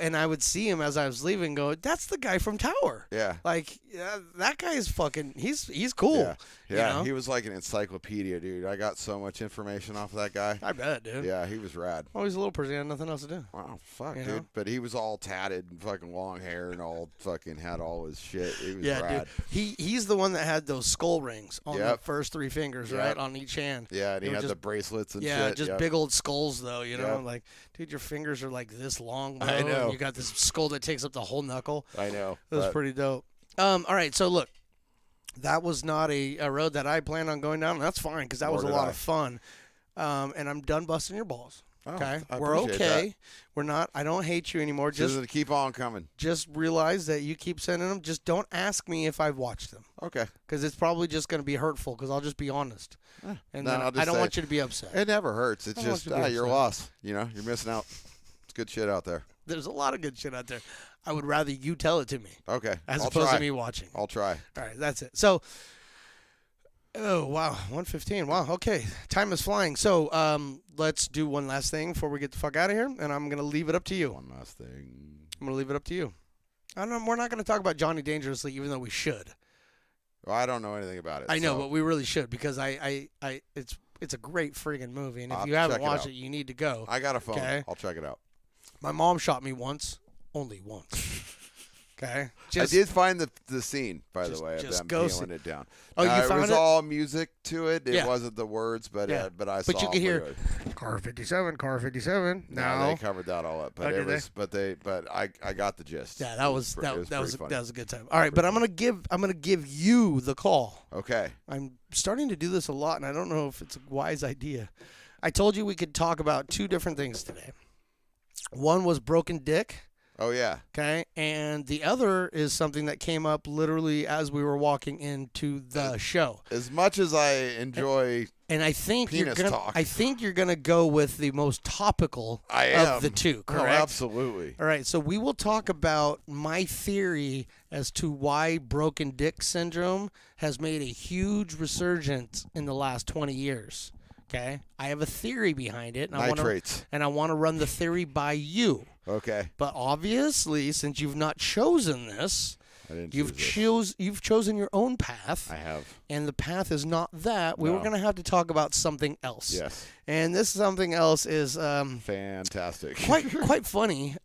and I would see him as I was leaving go, that's the guy from Tower. Yeah. Like, yeah, that guy is fucking, he's cool. Yeah. Yeah. You know? He was like an encyclopedia, dude. I got so much information off of that guy. I bet, dude. Yeah, he was rad. Oh, he's a little person. He had nothing else to do. Wow, fuck, You dude. know? But he was all tatted and fucking long hair and all fucking had all his shit. He was Yeah, rad. dude. He's the one that had those skull rings on the Yep. first 3 fingers, Yep. right, on each hand. Yeah, and They he were had just- the bracelets and Yeah, shit. just Yep. big old skulls, though. You know, Yep. like, dude, your fingers are like this long, bro. I know. And you got this skull that takes up the whole knuckle. I know. It was but- pretty dope. All right, so look, that was not a road that I planned on going down. And that's fine because that Nor was a did lot I. of fun. And I'm done busting your balls. Oh, Okay, I we're appreciate okay. that. We're not. I don't hate you anymore. Just keep on coming. Just realize that you keep sending them. Just don't ask me if I've watched them Okay. because it's probably just going to be hurtful because I'll just be honest. And no, then I'll just I don't say- want you to be upset. It never hurts. It's I don't want just you to be your upset. loss. You know, you're missing out. It's good shit out there. There's a lot of good shit out there. I would rather you tell it to me Okay. as I'll opposed try. to me watching. I'll try. All right, that's it. So, oh wow, 1:15. Wow. Okay, time is flying. So, let's do one last thing before we get the fuck out of here, and I'm gonna leave it up to you. One last thing. I'm gonna leave it up to you. I don't know. We're not gonna talk about Johnny Dangerously, even though we should. Well, I don't know anything about it. I know, so- but we really should because it's a great friggin' movie, and if I'll you haven't check it watched out. it, you need to go. I got a phone. Okay. I'll check it out. My mom shot me once, only once. Okay. I did find the scene, by the way, of just them go peeling it down. Oh, you it found was it? all music to it. It Yeah. wasn't the words, but Yeah. but I saw. But you could hear literally. car 57, car 57. No, they covered that all up, but Oh, it did was. But I got the gist. Yeah, that was pretty funny. that was a good time. All right, but I'm gonna give you the call. Okay. I'm starting to do this a lot, and I don't know if it's a wise idea. I told you we could talk about two different things today. One was broken dick. Oh yeah. Okay, and the other is something that came up literally as we were walking into the show. As much as I enjoy, And I think Penis talk. I think you're gonna go with the most topical I am of the two, Oh, correct? absolutely. All right, so we will talk about my theory as to why broken dick syndrome has made a huge resurgence in the last 20 years. Okay, I have a theory behind it, and Nitrates. I want to run the theory by you. Okay. But obviously, since you've not chosen this, I didn't you've choose this. you've chosen your own path, I have. and the path is not that. We were No. going to have to talk about something else. Yes. And this something else is Fantastic. quite funny.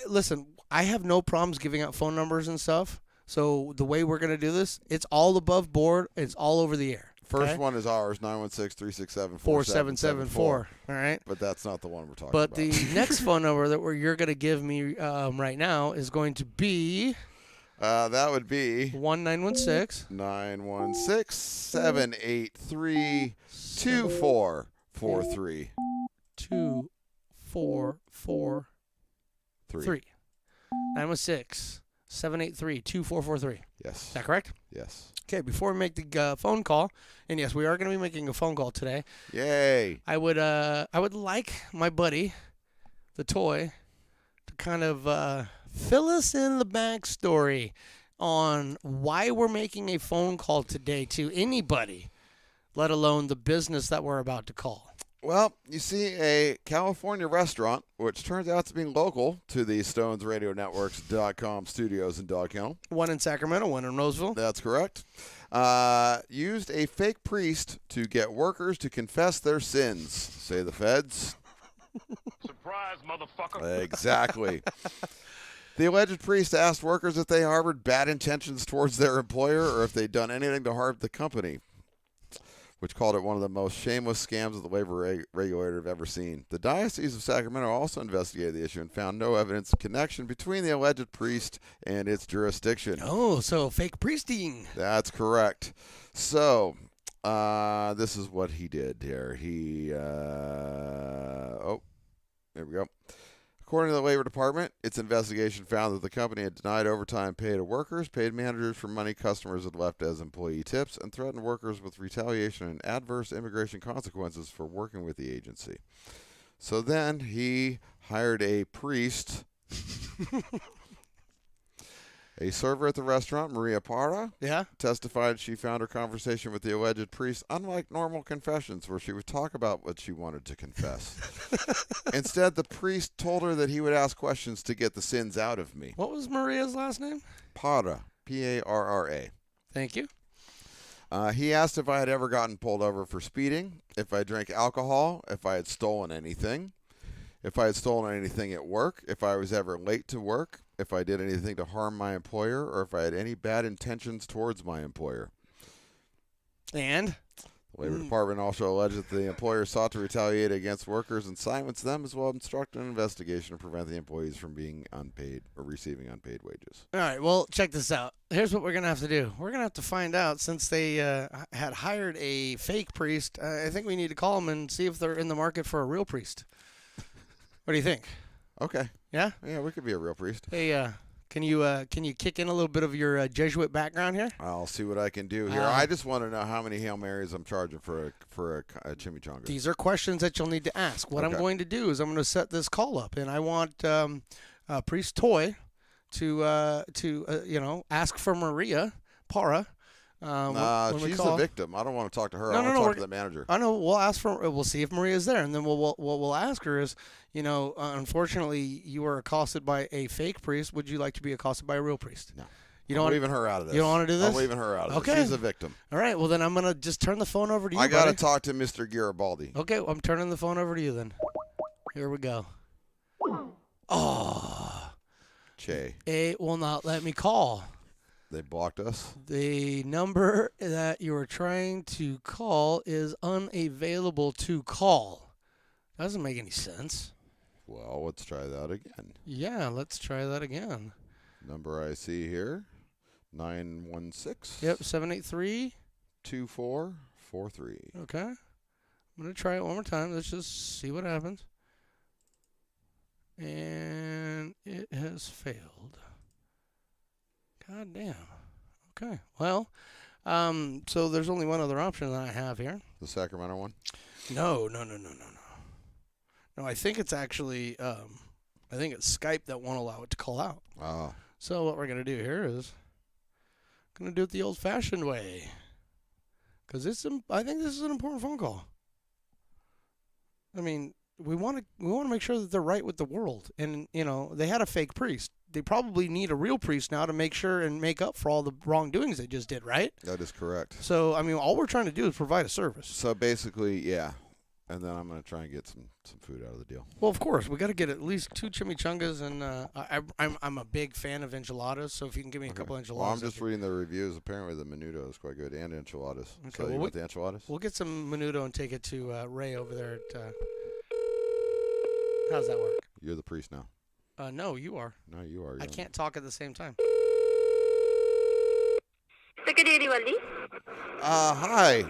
Listen, I have no problems giving out phone numbers and stuff. So the way we're going to do this, it's all above board. It's all over the air. First okay? one is ours, 916-367-4774. 4774. All right. But that's not the one we're talking But about. the next phone number that you're going to give me right now is going to be that would be 1916 916-783-2443. 2443. 916-783-2443. Yes. Is that correct? Yes. Okay, before we make the phone call, and yes, we are going to be making a phone call today. Yay. I would like my buddy, the toy, to kind of fill us in the backstory on why we're making a phone call today to anybody, let alone the business that we're about to call. Well, you see, a California restaurant, which turns out to be local to the StonesRadioNetworks.com studios in Dog Kennel. One in Sacramento, one in Roseville. That's correct. Used a fake priest to get workers to confess their sins, say the feds. Surprise, motherfucker. Exactly. The alleged priest asked workers if they harbored bad intentions towards their employer or if they'd done anything to harm the company, which called it one of the most shameless scams that the labor regulator have ever seen. The Diocese of Sacramento also investigated the issue and found no evidence of connection between the alleged priest and its jurisdiction. Oh, so fake priesting. That's correct. So, this is what he did here. There we go. According to the Labor Department, its investigation found that the company had denied overtime pay to workers, paid managers for money customers had left as employee tips, and threatened workers with retaliation and adverse immigration consequences for working with the agency. So then he hired a priest, a server at the restaurant, Maria Parra, Yeah? testified she found her conversation with the alleged priest unlike normal confessions where she would talk about what she wanted to confess. Instead, the priest told her that he would ask questions to get the sins out of me. What was Maria's last name? Parra, P-A-R-R-A. Thank you. He asked if I had ever gotten pulled over for speeding, if I drank alcohol, if I had stolen anything, if I had stolen anything at work, if I was ever late to work, if I did anything to harm my employer, or if I had any bad intentions towards my employer. And? The Labor Department also alleged that the employer sought to retaliate against workers and silence them, as well as instruct an investigation to prevent the employees from being unpaid or receiving unpaid wages. All right, well, check this out. Here's what we're going to have to do. We're going to have to find out, since they had hired a fake priest, I think we need to call them and see if they're in the market for a real priest. What do you think? Okay. Yeah? Yeah, we could be a real priest. Hey, can you kick in a little bit of your Jesuit background here? I'll see what I can do here. I just want to know how many Hail Marys I'm charging for a chimichanga. These are questions that you'll need to ask. What I'm Okay. going to do is I'm going to set this call up, and I want Priest Toy to ask for Maria Parra. When we She's call. the victim. I don't want to talk to her. No, I no, want no, to talk we're- to the manager. I know. We'll ask for. We'll see if Maria's there, and then what we'll ask her is, unfortunately, you were accosted by a fake priest. Would you like to be accosted by a real priest? No. You I'm don't. leaving her out of this. You don't want to do this? I'm leaving her out of Okay. this. She's a victim. All right. Well, then I'm gonna just turn the phone over to you. I got to buddy. talk to Mr. Garibaldi. Okay, well, I'm turning the phone over to you then. Here we go. Oh, Che. It will not let me call. They blocked us. The number that you are trying to call is unavailable to call. Doesn't make any sense. Well, let's try that again. Yeah, let's try that again. Number I see here, 916. Yep, 783. 2443. Okay. I'm going to try it one more time. Let's just see what happens. And it has failed. God damn. Okay. Well, so there's only one other option that I have here. The Sacramento one? No. No, I think it's actually, I think it's Skype that won't allow it to call out. Oh. So what we're going to do here is, going to do it the old-fashioned way. Because I think this is an important phone call. I mean, we want to make sure that they're right with the world. And, you know, they had a fake priest. They probably need a real priest now to make sure and make up for all the wrongdoings they just did, right? That is correct. So, I mean, all we're trying to do is provide a service. So basically, yeah. And then I'm going to try and get some food out of the deal. Well, of course, we got to get at least 2 chimichangas, and I'm a big fan of enchiladas. So if you can give me a couple enchiladas. Well, I'm just reading the reviews. Apparently, the menudo is quite good, and enchiladas. Okay, So you want the enchiladas? We'll get some menudo and take it to Ray over there at. How's that work? You're the priest now. No, you are. No, you are. I can't talk at the same time. Hi.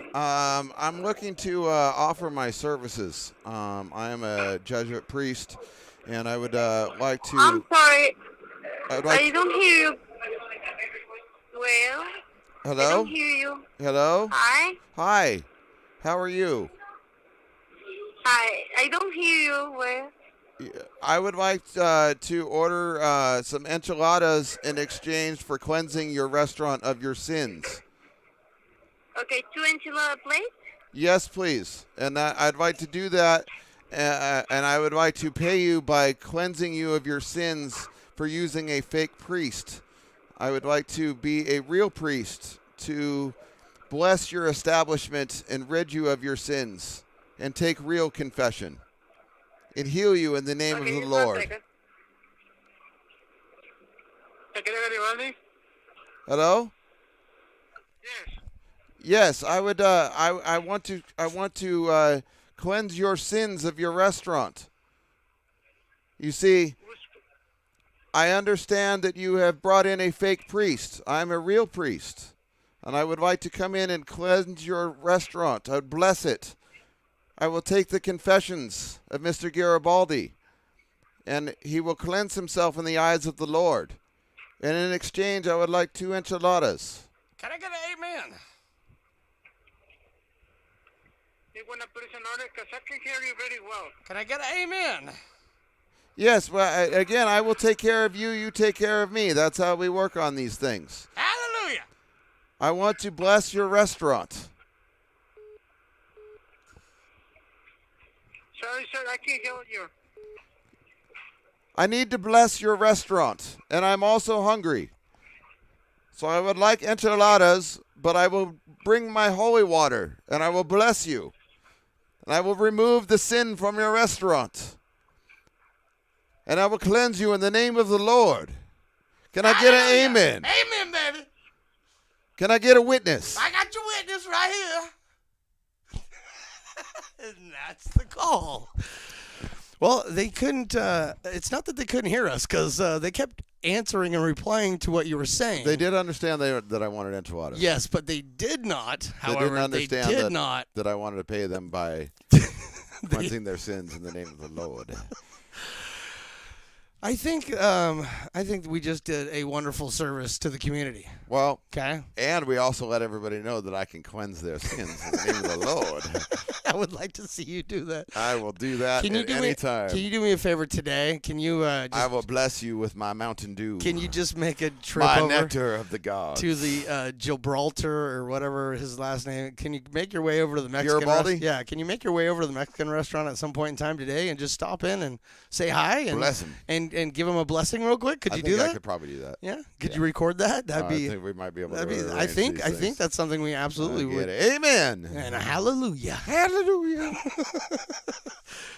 I'm looking to offer my services. I am a Jesuit priest, and I would like to. I'm sorry. I don't hear you. Well, Hello? I don't hear you. Hello? Hi? Hi. How are you? Hi. I don't hear you. Well, I would like to order some enchiladas in exchange for cleansing your restaurant of your sins. okay, 2 enchilada plates? Yes, please. And I'd like to do that, and I would like to pay you by cleansing you of your sins for using a fake priest. I would like to be a real priest to bless your establishment and rid you of your sins and take real confession and heal you in the name of the just 1 Lord. second. Hello? Yes. Yes, I would. I want to cleanse your sins of your restaurant. You see, I understand that you have brought in a fake priest. I'm a real priest, and I would like to come in and cleanse your restaurant. I would bless it. I will take the confessions of Mr. Garibaldi, and he will cleanse himself in the eyes of the Lord. And in exchange, I would like 2 enchiladas. Can I get an amen? Because I can hear you very well. Can I get an amen? Yes, well, again, I will take care of you. You take care of me. That's how we work on these things. Hallelujah. I want to bless your restaurant. Sorry, sir, I can't hear you. I need to bless your restaurant, and I'm also hungry. So I would like enchiladas, but I will bring my holy water, and I will bless you. And I will remove the sin from your restaurant. And I will cleanse you in the name of the Lord. Can I get an amen? Amen, baby. Can I get a witness? I got your witness right here. And that's the call. Well, they couldn't, it's not that they couldn't hear us, because they kept answering and replying to what you were saying. They did understand that I wanted enchiladas. Yes, but they did not. They However, didn't understand they did not. that I wanted to pay them by cleansing their sins in the name of the Lord. I think we just did a wonderful service to the community. Well, Okay. and we also let everybody know that I can cleanse their sins in the name of the Lord. I would like to see you do that. I will do that Can you at do any me? time. Can you do me a favor today? Can you I just? will bless you with my Mountain Dew. Can you just make a trip my over nectar of the gods. to the Gibraltar or whatever his last name? Can you make your way over to the Mexican Garibaldi? restaurant? Yeah. Can you make your way over to the Mexican restaurant at some point in time today and just stop in and say hi and Bless him. and and give him a blessing real quick? Could you do I that? could probably do that. Yeah. Could you record that? That'd I be. think we might be able to. That'd be. I arrange think. these I think things. that's something we absolutely I get would. it. Amen. And a hallelujah. Hallelujah.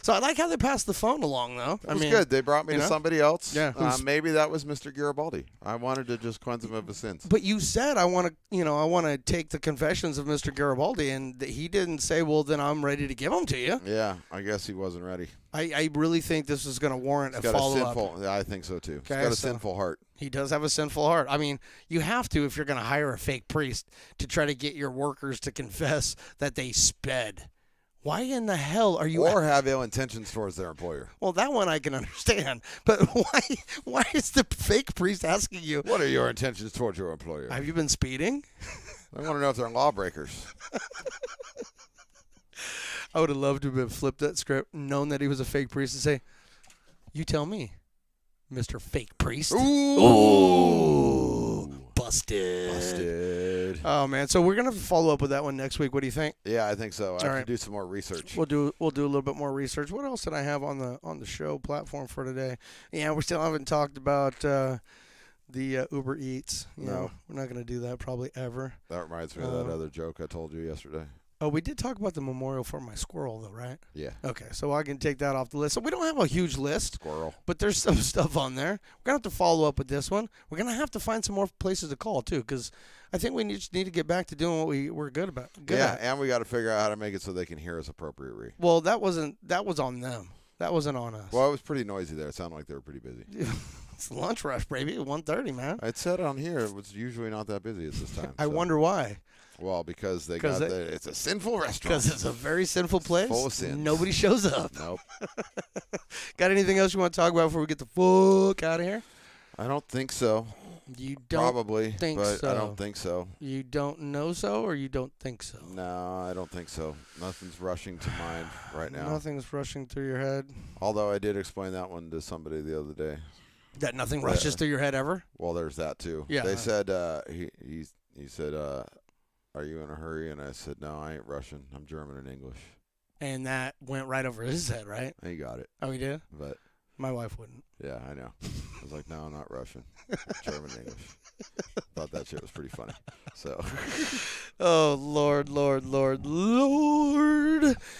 So I like how they passed the phone along, though. It was good. They brought me to somebody else. Yeah, who's- maybe that was Mr. Garibaldi. I wanted to just cleanse him of his sins. But you said I want to take the confessions of Mr. Garibaldi, and he didn't say, "Well, then I'm ready to give them to you." Yeah, I guess he wasn't ready. I really think this is going to warrant He's a got follow a up. sinful. I think so too. Okay, He's got a so- sinful heart. He does have a sinful heart. I mean, you have to if you're going to hire a fake priest to try to get your workers to confess that they sped. Why in the hell are you? Or have ill intentions towards their employer. Well, that one I can understand, but why is the fake priest asking you? What are your intentions towards your employer? Have you been speeding? I want to know if they're lawbreakers. I would have loved to have flipped that script, known that he was a fake priest, and say, "You tell me, Mr. Fake Priest." Ooh, busted. Busted. Oh man, so we're gonna follow up with that one next week. What do you think? Yeah, I think so. I have right. to do some more research. We'll do a little bit more research. What else did I have on the show platform for today? Yeah, we still haven't talked about the Uber Eats. You know, we're not gonna do that probably ever. That reminds me of that other joke I told you yesterday. Oh, we did talk about the memorial for my squirrel, though, right? Yeah. Okay, so I can take that off the list. So we don't have a huge list. Squirrel. But there's some stuff on there. We're going to have to follow up with this one. We're going to have to find some more places to call, too, because I think we just need to get back to doing what we're good about. Yeah, and we got to figure out how to make it so they can hear us appropriately. Well, that was on them. That wasn't on us. Well, it was pretty noisy there. It sounded like they were pretty busy. It's lunch rush, baby. 1:30, man. It said on here it was usually not that busy at this time. I wonder why. Well, because it's a sinful restaurant. Because it's a very sinful place. Full of sins. Nobody shows up. Nope. Got anything else you want to talk about before we get the fuck out of here? I don't think so. You don't Probably, think but so. I don't think so. You don't know so, or you don't think so? No, I don't think so. Nothing's rushing to mind right now. Nothing's rushing through your head. Although I did explain that one to somebody the other day. That nothing rushes through your head ever? Well, there's that too. Yeah. They said he said, "Are you in a hurry?" And I said, "No, I ain't Russian. I'm German and English." And that went right over his head, right? He got it. Oh, he did? But My wife wouldn't. yeah, I know. I was like, "No, I'm not Russian. German and English." Thought that shit was pretty funny. So Oh, Lord.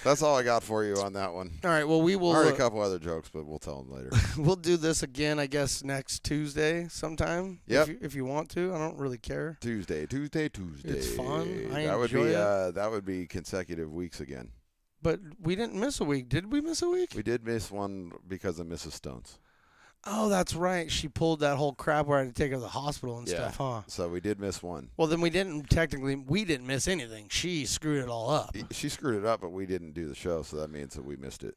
that's all I got for you on that one. All right, well, we will. I heard a couple other jokes, but we'll tell them later. We'll do this again, I guess, next Tuesday sometime. Yep. If you want to. I don't really care. Tuesday. It's fun. I that would enjoy be it. that would be consecutive weeks again. But we didn't miss a week. Did we miss a week? We did miss one because of Mrs. Stones. Oh, that's right. She pulled that whole crap where I had to take her to the hospital and Yeah. stuff, huh? So we did miss one. Well, then we didn't miss anything. She screwed it all up. She screwed it up, but we didn't do the show, so that means that we missed it.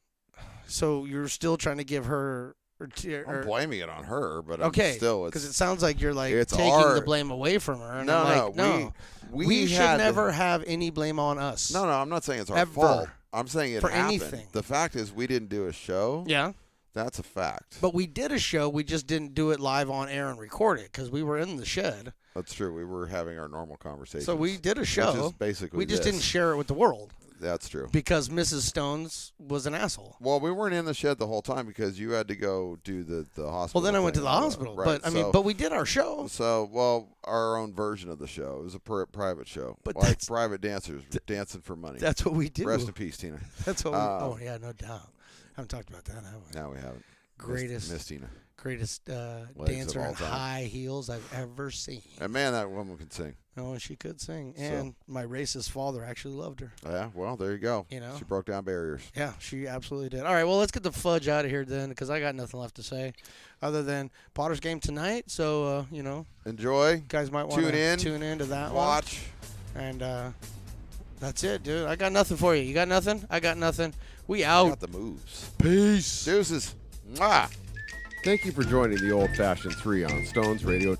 So you're still trying to give her. I'm blaming it on her, but Okay, I'm still because it sounds like you're like it's taking our- the blame away from her. And No, I'm like, no, we we should had to- never have any blame on us. No, I'm not saying it's our Ever. fault. I'm saying it For happened. anything. The fact is we didn't do a show. Yeah, That's a fact. but we did a show. We just didn't do it live on air and record it because we were in the shed. That's true. We were having our normal conversations. So we did a which show. is basically We just this. didn't share it with the world That's true. because Mrs. Stones was an asshole. Well, we weren't in the shed the whole time because you had to go do the hospital. Well, then I went to thing. the hospital. Right, But I mean, so- but we did our show. So, well, our own version of the show. It was a private show. But like that's- private dancers dancing for money. That's what we do. Rest in peace, Tina. That's what. Oh yeah, no doubt. Haven't talked about that, have we? No, we haven't. Greatest, Miss Tina. greatest of dancer all in time. high heels I've ever seen. And man, that woman can sing. Oh, she could sing, and my racist father actually loved her. Yeah, well, there you go. You know? She broke down barriers. Yeah, she absolutely did. All right, well, let's get the fudge out of here then, because I got nothing left to say, other than Potter's game tonight. So Enjoy. you guys might want to tune in to that Watch. one. And that's it, dude. I got nothing for you. You got nothing? I got nothing. We Got out. the moves. Peace. Deuces. Mwah. Thank you for joining the Old Fashioned 3 on Stones Radio.